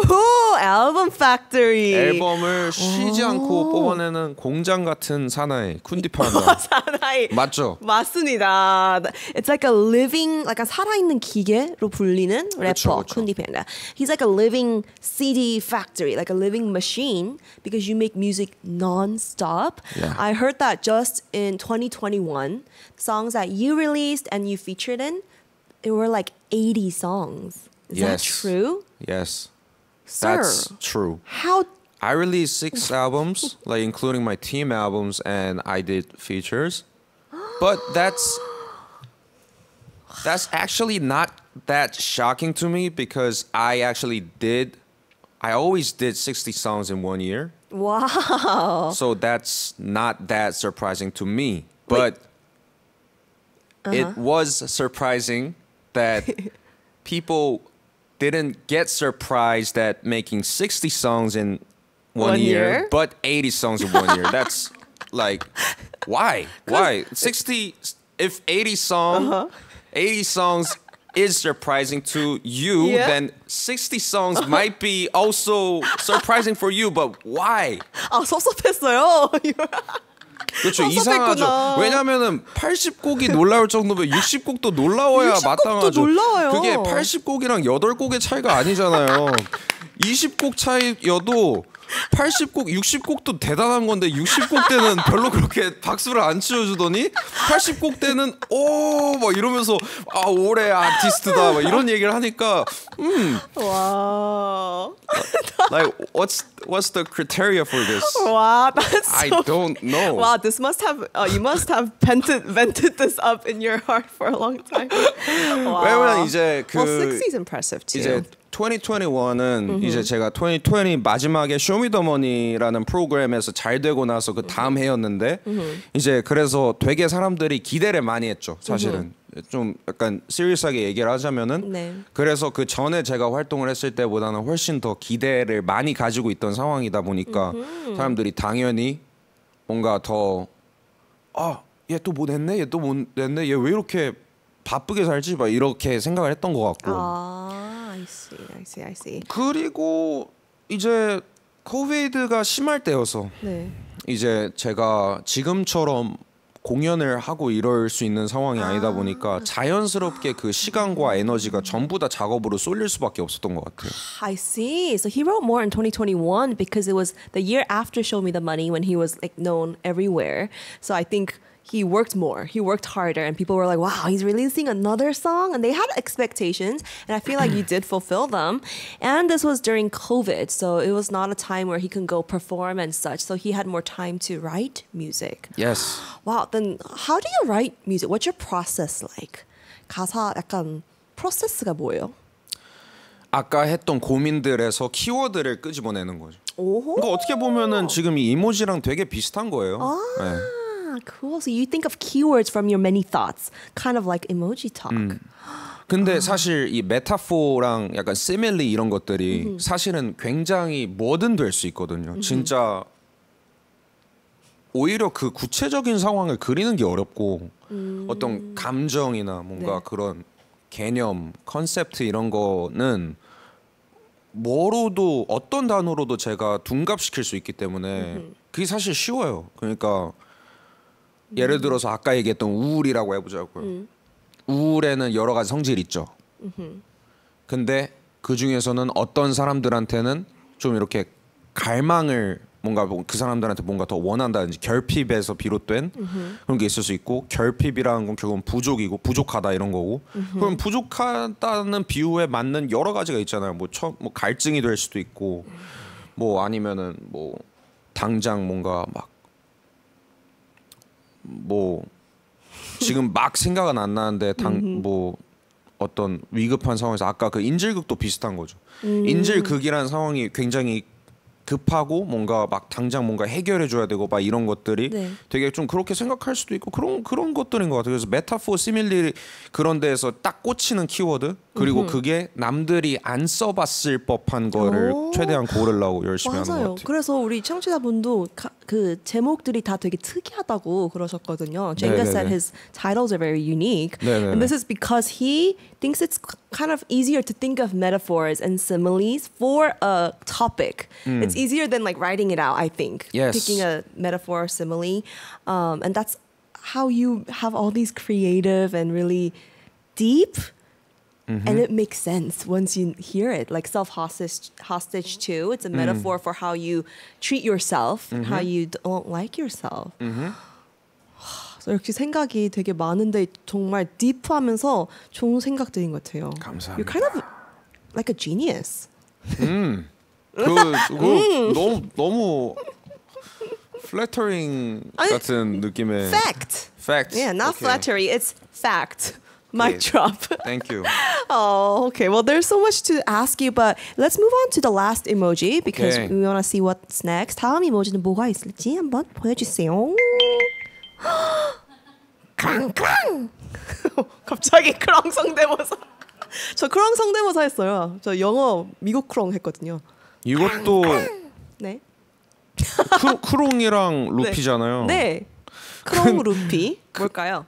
앨범 팩토리. 앨범을 쉬지 않고 뽑아내는 공장 같은 사나이 쿤디판다. 사나이. 맞죠? 맞습니다. It's like a living, like 살아있는 기계로 불리는 래퍼 쿤디 팬다. He's like a living CD factory, like a living machine because you make music non-stop. Yeah. I heard that just in 2021, songs that you released and you featured in, it were like 80 songs. Is that true? Yes. Sir, That's true. How? I released 6 albums, like including my team albums, and I did features. But that's actually not that shocking to me because I always did 60 songs in 1 year. Wow. So that's not that surprising to me. But it was surprising that people didn't get surprised at making 60 songs in one year, but 80 songs in 1 year. That's like, why? Why? 60, if 80 songs is surprising to you, then 60 songs might be also surprising for you, but why? 아, 섭섭했어요. 그렇죠. 이상하죠. 왜냐면은 80곡이 놀라울 정도면 60곡도 놀라워야 60곡도 마땅하죠. 놀라워요. 그게 80곡이랑 8곡의 차이가 아니잖아요. 20곡 차이여도 80곡, 60곡도 대단한 건데 60곡 때는 별로 그렇게 박수를 안 치워주더니 80곡 때는 막 이러면서 올해 아티스트다 막 이런 얘기를 하니까 와. like what's the criteria for this? Wow, that's so I don't know. Wow, this must have you must have vented this up in your heart for a long time. Wow. 왜냐면 이제 그 60 is impressive too. 이제 2021은 이제 제가 2020 마지막에 쇼미더머니라는 프로그램에서 잘 되고 나서 그 다음 해였는데 이제 그래서 되게 사람들이 기대를 많이 했죠. 사실은 좀 약간 시리어스하게 얘기를 하자면은 네. 그래서 그 전에 제가 활동을 했을 때보다는 훨씬 더 기대를 많이 가지고 있던 상황이다 보니까 사람들이 당연히 뭔가 더 얘 또 뭐 냈네? 얘 또 뭐 냈네? 얘 왜 이렇게 바쁘게 살지? 막 이렇게 생각을 했던 것 같고. I see. 그리고 이제 코비드가 심할 때여서 네. 이제 제가 지금처럼 공연을 하고 이럴 수 있는 상황이 아니다 보니까 자연스럽게 그 시간과 에너지가 전부 다 작업으로 쏠릴 수밖에 없었던 것 같아요. I see. So he wrote more in 2021 because it was the year after Show Me the Money when he was like known everywhere. So I think he worked more. He worked harder, and people were like, "Wow, he's releasing another song." And they had expectations, and I feel like you did fulfill them. And this was during COVID, so it was not a time where he can go perform and such. So he had more time to write music. Yes. Wow. Then how do you write music? What's your process like? 가사 약간 프로세스가 뭐예요? 아까 했던 고민들에서 키워드를 끄집어내는 거죠. 오호. 그러니까 어떻게 보면은 지금 이 이모지랑 되게 비슷한 거예요. 네. Cool. So you think of keywords from your many thoughts, kind of like emoji talk. 근데 사실 이 메타포랑 약간 시밀리 이런 것들이 사실은 굉장히 뭐든 될 수 있거든요. 진짜 오히려 그 구체적인 상황을 그리는 게 어렵고 어떤 감정이나 뭔가 그런 개념, 컨셉트 이런 거는 뭐로도 어떤 단어로도 제가 둔갑시킬 수 있기 때문에 그게 사실 쉬워요. 그러니까 예를 들어서 아까 얘기했던 우울이라고 해보자고요. 우울에는 여러 가지 성질이 있죠. 근데 그 중에서는 어떤 사람들한테는 좀 이렇게 갈망을 뭔가 그 사람들한테 뭔가 더 원한다든지 결핍에서 비롯된 그런 게 있을 수 있고, 결핍이라는 건 결국은 부족이고 부족하다 이런 거고, 그럼 부족하다는 비유에 맞는 여러 가지가 있잖아요. 뭐 갈증이 될 수도 있고, 뭐 아니면은 뭐 당장 뭔가 뭐 지금 막 생각은 안 나는데 뭐 어떤 위급한 상황에서 아까 그 인질극도 비슷한 거죠. 인질극이라는 상황이 굉장히 급하고 뭔가 막 당장 뭔가 해결해 줘야 되고 막 이런 것들이 되게 좀 그렇게 생각할 수도 있고 그런 것들인 것 같아요. 그래서 메타포, 시밀리 그런 데에서 딱 꽂히는 키워드, 그리고 그게 남들이 안 써봤을 법한 거를 최대한 고르려고 열심히 하는 것 같아요. 그래서 우리 청취자분도 그 제목들이 다 되게 특이하다고 그러셨거든요. Jenga said his titles are very unique. And this is because he thinks it's kind of easier to think of metaphors and similes for a topic. It's easier than like writing it out, I think. Yes. Picking a metaphor or simile. And that's how you have all these creative and really deep, and it makes sense once you hear it. Like self-hostage too. It's a metaphor for how you treat yourself and how you don't like yourself. 이렇게 생각이 되게 많은데 정말 딥하면서 좋은 생각들인 것 같아요. 감사합니다. You're kind of like a genius. 너무 flattering 같은 느낌의 Fact. Yeah, not okay. flattery. It's fact. Mic drop. Thank you. Oh, okay. Well, there's so much to ask you, but let's move on to the last emoji because we want to see what's next. 다음 이모지는 뭐가 있을지 한번 보여주세요. 크랑크랑. 갑자기 크랑 성대모사. 저 크랑 성대모사 했어요. 저 영어 미국 크롱 했거든요. 이것도 네. 크롱이랑 루피잖아요. 네. 크롱 루피. 뭘까요?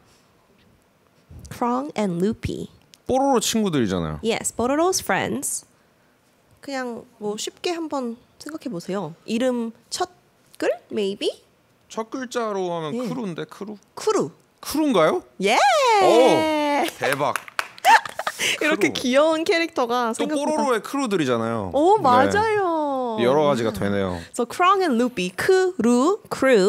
크롱 and 루피. 뽀로로 친구들이잖아요. Yes, Pororo's friends. 그냥 뭐 쉽게 한번 생각해 보세요. 이름 첫 글? Maybe? 첫 글자로 하면 크루인데 크루. 크루인가요? 예. 오, 대박. 이렇게 귀여운 캐릭터가 또 생각보다. 뽀로로의 크루들이잖아요. 오, 맞아요. 여러 가지가 되네요. So Krong and Loopy, crew,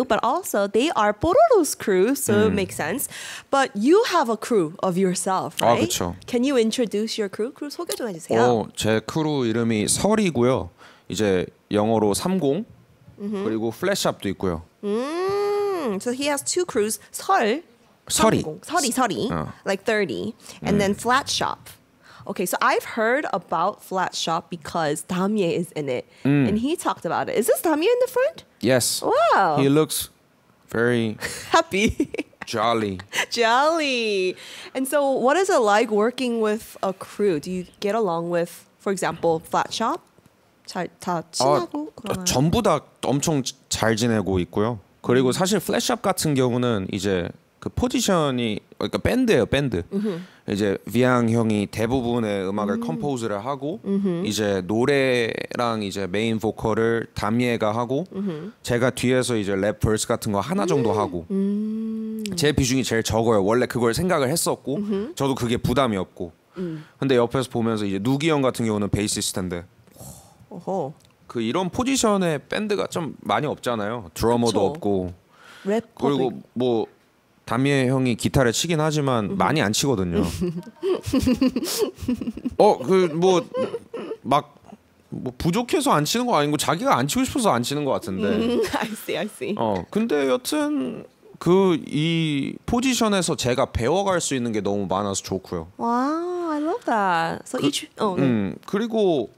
but also they are Pororo's crew, so it makes sense. But you have a crew of yourself, right? 그렇죠. Can you introduce your crew? crew 소개 좀 해주세요. 제 크루 이름이 설이고요. 이제 영어로 30 그리고 플래시업도 있고요. So he has two crews. 설이. Like 30. And then Flat Shop. Okay, so I've heard about Flat Shop because Damye is in it. And he talked about it. Is this Damye in the front? Yes. Wow. He looks very happy. jolly. Jolly. And so what is it like working with a crew? Do you get along with, for example, Flat Shop? 다 친하고 그러나요? 전부 다 엄청 잘 지내고 있고요. 그리고 사실 플래시업 같은 경우는 이제 그 포지션이 그러니까 밴드예요, 밴드. 이제 비앙 형이 대부분의 음악을 컴포즈를 하고 이제 노래랑 이제 메인 보컬을 담예가 하고 제가 뒤에서 이제 랩 버스 같은 거 하나 정도 하고 제 비중이 제일 적어요. 원래 그걸 생각을 했었고 저도 그게 부담이었고 근데 옆에서 보면서 이제 누기 형 같은 경우는 베이시스트인데 어허. 그 이런 포지션의 밴드가 좀 많이 없잖아요. 드러머도 그쵸. 없고 랩 그리고 뭐 다미에 형이 기타를 치긴 하지만 많이 안 치거든요. 그 뭐 막 뭐 부족해서 안 치는 거 아니고 자기가 안 치고 싶어서 안 치는 것 같은데. I see. 근데 여튼 그 이 포지션에서 제가 배워갈 수 있는 게 너무 많아서 좋고요. Wow, I love that. So each 그리고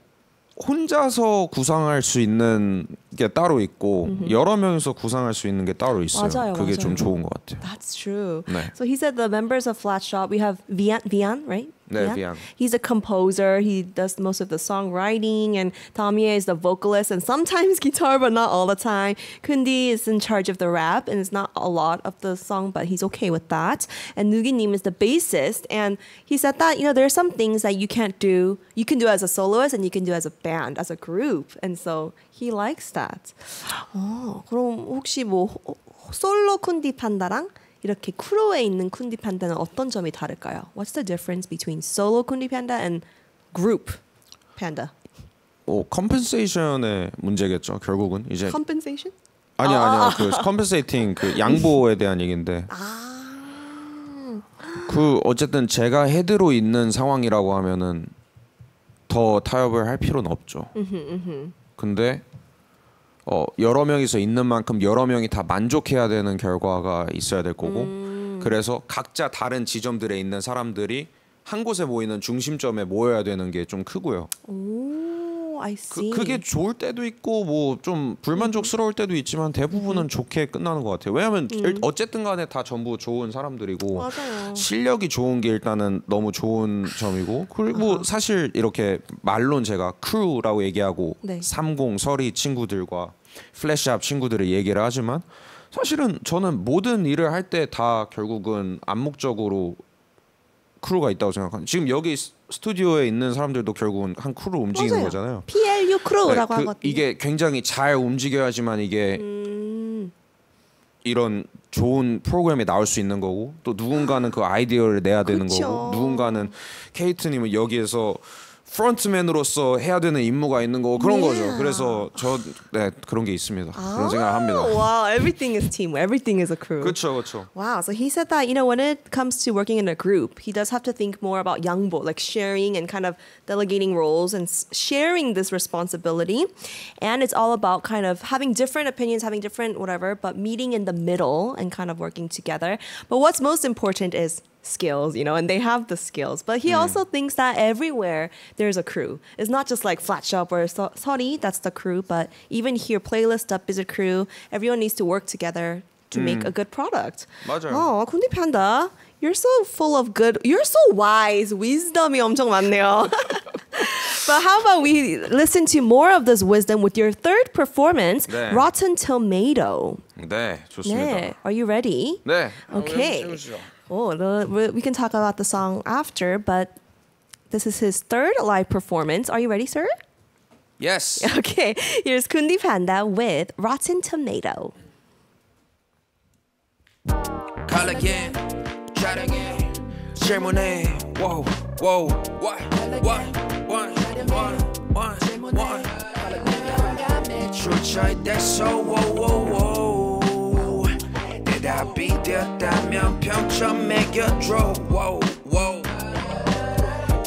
혼자서 구상할 수 있는 게 따로 있고 여러 명이서 구상할 수 있는 게 따로 있어요. 맞아요, 그게 맞아요. 좀 좋은 것 같아요. That's true. 네. So he said the members of Flat Shop, we have Vian, right? 네, Vian. He's a composer. He does most of the songwriting, and Tamie is the vocalist, and sometimes guitar, but not all the time. Khundi is in charge of the rap, and it's not a lot of the song, but he's okay with that. And Nugi-nim is the bassist, and he said that there are some things that you can't do. You can do as a soloist, and you can do as a band, as a group, and so he likes that. 그럼 혹시 뭐 솔로 쿤디 판다랑 이렇게 크루에 있는 쿤디 판다는 어떤 점이 다를까요? What's the difference between solo 쿤디 판다 and group panda? 컴펜세이션의 문제겠죠. 결국은 이제 Compensation? 아니야 그 컴펜세이팅 그 양보에 대한 얘기인데 그 어쨌든 제가 헤드로 있는 상황이라고 하면은 더 타협을 할 필요는 없죠. 근데 여러 명이서 있는 만큼 여러 명이 다 만족해야 되는 결과가 있어야 될 거고 그래서 각자 다른 지점들에 있는 사람들이 한 곳에 모이는 중심점에 모여야 되는 게 좀 크고요. 오, I see. 그게 좋을 때도 있고 뭐 좀 불만족스러울 때도 있지만 대부분은 좋게 끝나는 것 같아요. 왜냐하면 어쨌든 간에 다 전부 좋은 사람들이고 맞아요. 실력이 좋은 게 일단은 너무 좋은 점이고 그리고 사실 이렇게 말론 제가 크루라고 얘기하고 네. 30 서리 친구들과 플래시업 친구들을 얘기를 하지만 사실은 저는 모든 일을 할 때 다 결국은 암묵적으로 크루가 있다고 생각합니다. 지금 여기 스튜디오에 있는 사람들도 결국은 한 크루로 움직이는 맞아요. 거잖아요. PLU 크루라고 하거든요. 이게 굉장히 잘 움직여야지만 이게 이런 좋은 프로그램이 나올 수 있는 거고 또 누군가는 그 아이디어를 내야 되는 그쵸. 거고 누군가는 케이트님은 여기에서 프론트맨으로서 해야 되는 임무가 있는 거고 그런 거죠. 그래서 그런 게 있습니다. 그런 생각을 합니다. Wow, everything is team. Everything is a crew. 그렇죠. Wow, so he said that, when it comes to working in a group, he does have to think more about 양보, like sharing and kind of delegating roles and sharing this responsibility. And it's all about kind of having different opinions, having different whatever, but meeting in the middle and kind of working together. But what's most important is skills, and they have the skills. But he also thinks that everywhere there's a crew. It's not just like Flat Shop or Sorry, that's the crew, but even here, Play11st UP is a crew. Everyone needs to work together to make a good product. 맞아요. 쿤디 판다, you're so full of you're so wise. wisdom이 엄청 많네요. But how about we listen to more of this wisdom with your third performance, 네. Rottentomato. 네, 좋습니다. 네, are you ready? 네. Okay. We can talk about the song after, but this is his third live performance. Are you ready, sir? Yes. Okay, here's Khundi Panda with Rottentomato. Call again, try it again, 질문해, whoa, what, 출처에 대해서, 대답이 되었다면 평점 매겨줘,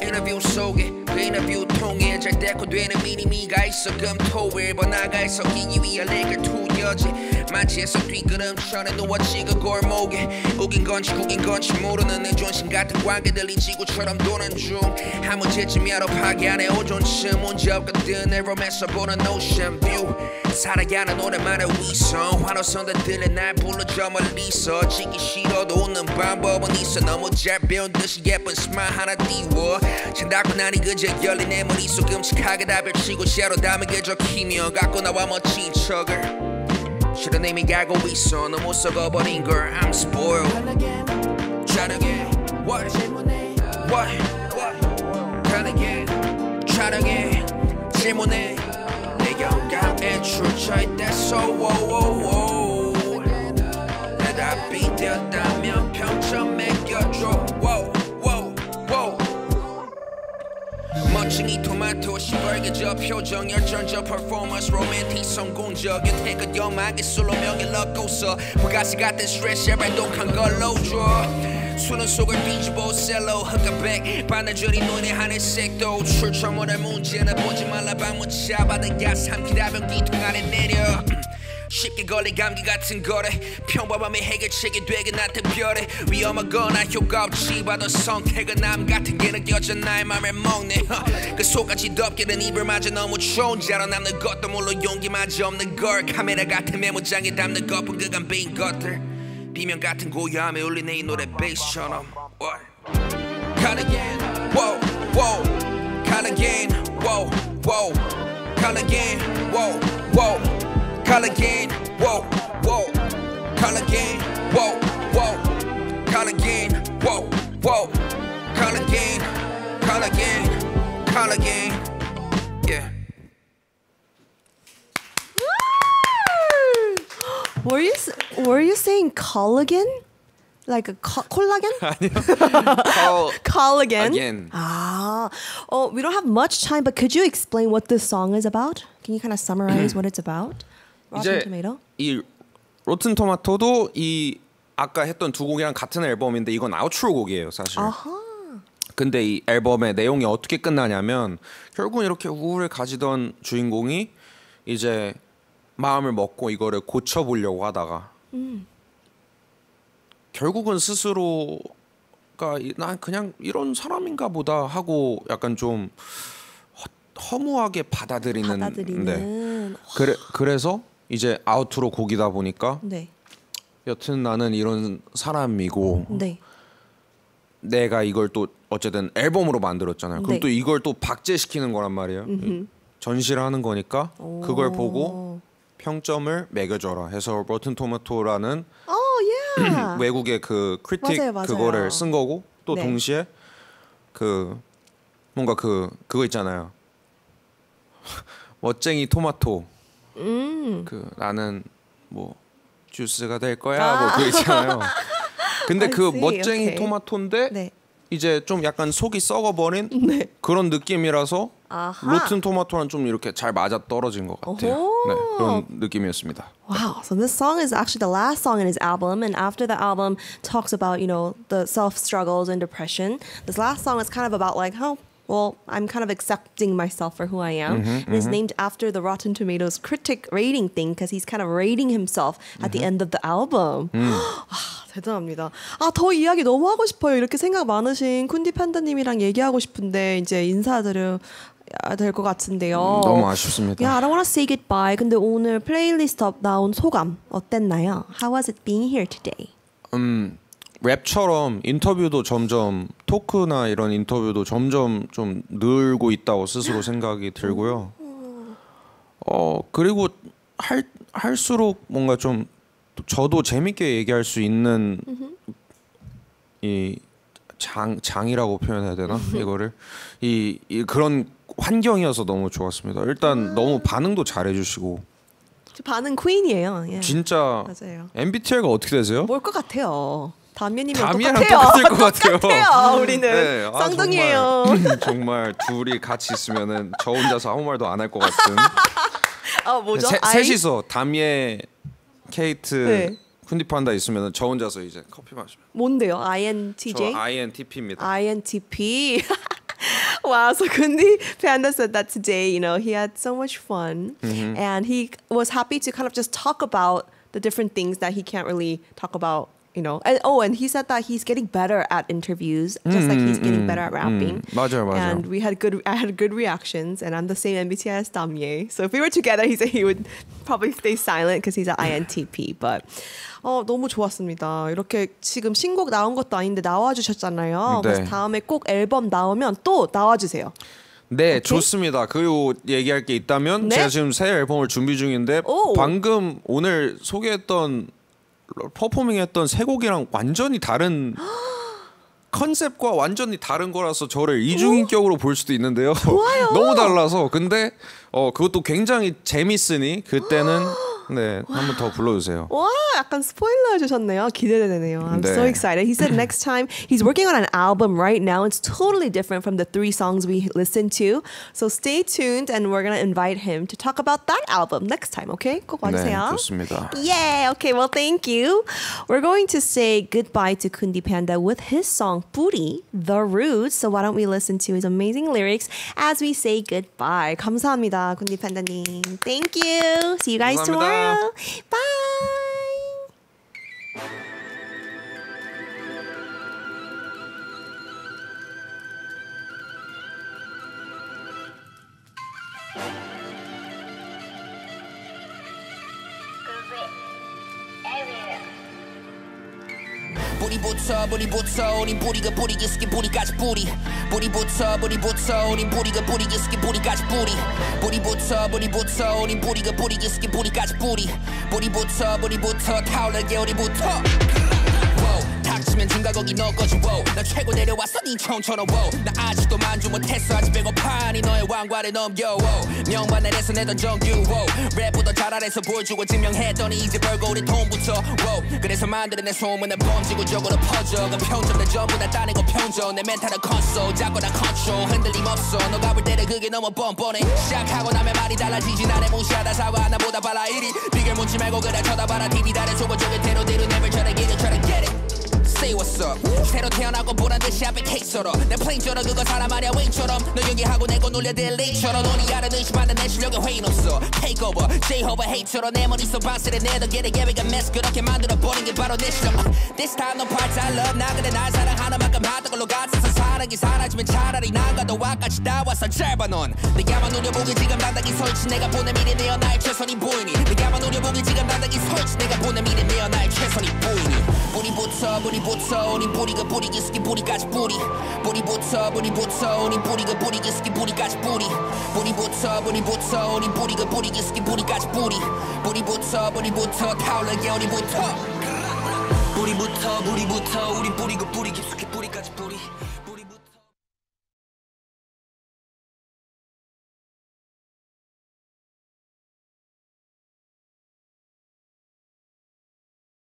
인터뷰 속에 그 인터뷰 통해 잘 대꾸되는 미니미가 있어 금토일 번화가에서 기기 위한 레이글 투여지 마치에서 뒤걸음처럼 누워지 그 골목에 우긴 건지 구긴 건지 모르는 의존심 같은 관계들이 지구처럼 도는 중 한 문제쯤이야로 파괴하네 오존층 문제 없거든 내 롬에서 보는 오션 뷰 살아야 하는 오랜만에 위성 환호성들들에 날 불러줘 멀리서 지기 싫어도 웃는 방법은 있어 너무 잘 배운 듯이 예쁜 스마일 하나 띄워 찬다고 나니 그저 열린 내 머릿속 끔찍하게 답을 치고 샤로 담을 그저 키며 갖고 나와 멋진 척을 실은 이미 알고 있어 너무 썩어버린 걸 I'm spoiled Try it again What? Try it again Try it again 질문해 내 영감에 출처에 대해서 대답이 되었다면 토마토 시뻘개져 표정 열정적 퍼포먼스 로맨틱 성공적 여태껏 연막 기술로 명예 넣고서 부가시 같은 스트레스 제발 독한 걸로 줘 수는 속을 뒤집어 셀로 흑가백 바늘줄이 눈에 하늘색도 출처 모를 문제는 보지 말라 방문차 바다가 삼키라면 뒤통 아래 내려 쉽게 걸린 감기 같은 거래 평범함의 해결책이 되긴 한 특별해 위험하거나 효과 없이 봐도 선택은 남 같은 게 느껴져 나의 맘을 먹네 그 속까지 덮기는 입을 맞아 너무 좋은 자로 남는 것도 물론 용기마저 없는 걸 카메라 같은 메모장에 담는 것뿐 그간 빈 것들 비명 같은 고요함에 울리네 이 노래 베이스처럼 Call again, whoa, whoa Call again, whoa, whoa Call again, whoa, whoa Call again, whoa, whoa Call again, whoa, whoa Call again, whoa, whoa Call again, call again, call again Yeah Were you saying collagen? Like a collagen? 아니요. Collagen. Again. We don't have much time, but could you explain what this song is about? Can you kind of summarize what it's about? Rotten Tomato. 이 로튼토마토도 이 아까 했던 두 곡이랑 같은 앨범인데 이건 아우트로 곡이에요, 사실. 근데 이 앨범의 내용이 어떻게 끝나냐면 결국은 이렇게 우울을 가지던 주인공이 이제 마음을 먹고 이거를 고쳐보려고 하다가 결국은 스스로가 난 그냥 이런 사람인가 보다 하고 약간 좀 허무하게 받아들이는 네. 그래서 이제 아우트로 곡이다 보니까 네. 여튼 나는 이런 사람이고 네. 내가 이걸 또 어쨌든 앨범으로 만들었잖아요. 그럼 네. 또 이걸 또 박제시키는 거란 말이에요. 전시를 하는 거니까 그걸 보고 평점을 매겨줘라 해서 로튼토마토라는 외국의 그 크리틱 맞아요. 그거를 쓴 거고 또 네. 동시에 그 뭔가 그거 있잖아요. 멋쟁이 토마토. 그 나는 뭐 주스가 될 거야 뭐 그거 있잖아요. 근데 그 see. 멋쟁이 Okay. 토마토인데 네. 이제 좀 약간 속이 썩어버린 네. 그런 느낌이라서 아하. 로튼토마토랑 좀 이렇게 잘 맞아 떨어진 것 같아요. 네, 그런 느낌이었습니다. Wow, so this song is actually the last song in his album, and after the album talks about, you know, the self-struggles and depression. This last song is kind of about like, oh, well, I'm kind of accepting myself for who I am. And it's named after the Rotten Tomatoes critic rating thing because he's kind of rating himself at the end of the album. 대단합니다. 더 이야기 너무 하고 싶어요. 이렇게 생각 많으신 쿤디 판다님이랑 얘기하고 싶은데 이제 인사드려야 될 것 같은데요. 너무 아쉽습니다. Yeah, I don't want to say goodbye. 근데 오늘 플레이리스트 업 나온 소감 어땠나요? How was it being here today? 랩처럼 인터뷰도 점점 토크나 이런 인터뷰도 점점 좀 늘고 있다고 스스로 생각이 들고요. 그리고 할수록 뭔가 좀 저도 재밌게 얘기할 수 있는 이 장이라고 표현해야 되나 이거를 이 그런 환경이어서 너무 좋았습니다. 일단 너무 반응도 잘해주시고 반응 퀸이에요. 예. 진짜 맞아요. MBTI가 어떻게 되세요? 뭘 것 같아요? 담예님이랑 담이랑 똑같아요. 똑같을 것 같아요. 우리는 네, 쌍둥이에요. 정말 둘이 같이 있으면은 저 혼자서 아무 말도 안 할 것 같은. 뭐죠? 셋이서 담예, 케이트, 네. 쿤디판다 있으면은 저 혼자서 이제 커피 마시면. 뭔데요? INTJ? 저 INTP입니다. INTP. Wow, so Khundi Panda said that today, you know, he had so much fun and he was happy to kind of just talk about the different things that he can't really talk about, you know. And he said that he's getting better at interviews, just like he's getting better at rapping. 맞아요. And I had good reactions, and I'm the same MBTI as Damye. So if we were together, he said he would probably stay silent because he's an INTP. But 너무 좋았습니다. 이렇게 지금 신곡 나온 것도 아닌데 나와주셨잖아요. 네. 그래서 다음에 꼭 앨범 나오면 또 나와주세요. 네, 오케이? 좋습니다. 그리고 얘기할 게 있다면 네? 제가 지금 새 앨범을 준비 중인데 오. 방금 오늘 소개했던 퍼포밍했던 세 곡이랑 완전히 다른 컨셉과 완전히 다른 거라서 저를 이중인격으로 볼 수도 있는데요. 좋아요. 너무 달라서 근데 그것도 굉장히 재밌으니 그때는 네, 한번 더 불러주세요. 와, 약간 스포일러 해주셨네요. 기대되네요. I'm so excited. He said next time he's working on an album right now. It's totally different from the 3 songs we listened to. So stay tuned and we're gonna invite him to talk about that album next time. Okay? 꼭 와주세요. 네, 좋습니다. Yeah. Okay. Well, thank you. We're going to say goodbye to Khundi Panda with his song "Booty," The Roots. So why don't we listen to his amazing lyrics as we say goodbye. 감사합니다, Khundi Panda님. Thank you. See you guys 감사합니다. tomorrow. Bye. 뿌리부터 우린 뿌리가 뿌리기 스키 뿌리까지 뿌리부터 우린 뿌리가 뿌리기 스키 뿌리까지 뿌리부터 우린 뿌리가 뿌리기 스키 뿌리까지 뿌리부터 타올라 겨울이부터 닥치면 증가 거기 너 거지 나 최고 내려왔어 니 총처럼 나 아직도 만주 못했어 아직 배고파니 너의 왕관을 넘겨 명반 내려서 내던 정규 랩보다 잘하래서 보여주고 증명했더니 이제 벌고 우리 돈부터 그래서 만드는 내 소문은 범지구적으로 퍼져 그 평점 내 전부 다 따내고 평정 내 멘탈은 콘솔 잡고 난 컨트롤 흔들림 없어 너가 볼 때는 그게 너무 뻔뻔해 시작하고 나면 말이 달라지지 나를 무시하다 사과 나보다 빨라 이리 비결 묻지 말고 그래 쳐다봐라 TV 다른 소고적인 대로대로 never try to get it Say what's up 새로 태어나고 보란듯이 앞에 케이스로 내 플레인처럼 그거 사람 아니야 웨이처럼 너 연기하고 내고 놀려 딜레이처럼 너니 알아 의심하는 내 실력에 회의 없어 Take over J-Hover 헤이처럼 내 머릿속 방세를 내더 get it get mess 그렇게 만들어버린 게 바로 내 실력 This time 넌 part-time love 나 근데 날 사랑하는 만큼 하던 걸로 갔어서 사랑이 사라지면 차라리 나가도 와까지 다 왔어 짧아 넌 내가만 노려보기 지금 당당히 설치 내가 보낸 미래 내어 나의 최선이 보이니 내가만 노려보기 지금 당당히 설치 내가 보낸 미래 내어 나의 최선이 보이니 뿌리부터 우린 뿌리가 뿌리기 스키 뿌리까지 뿌리부터 우린 뿌리가 뿌리기 스키 뿌리까지 뿌리부터 우린 뿌리가 뿌리기 스키 뿌리까지 뿌리부터 타올라 겨울이부터 뿌리부터 우린 뿌리가 뿌리기 스키 뿌리까지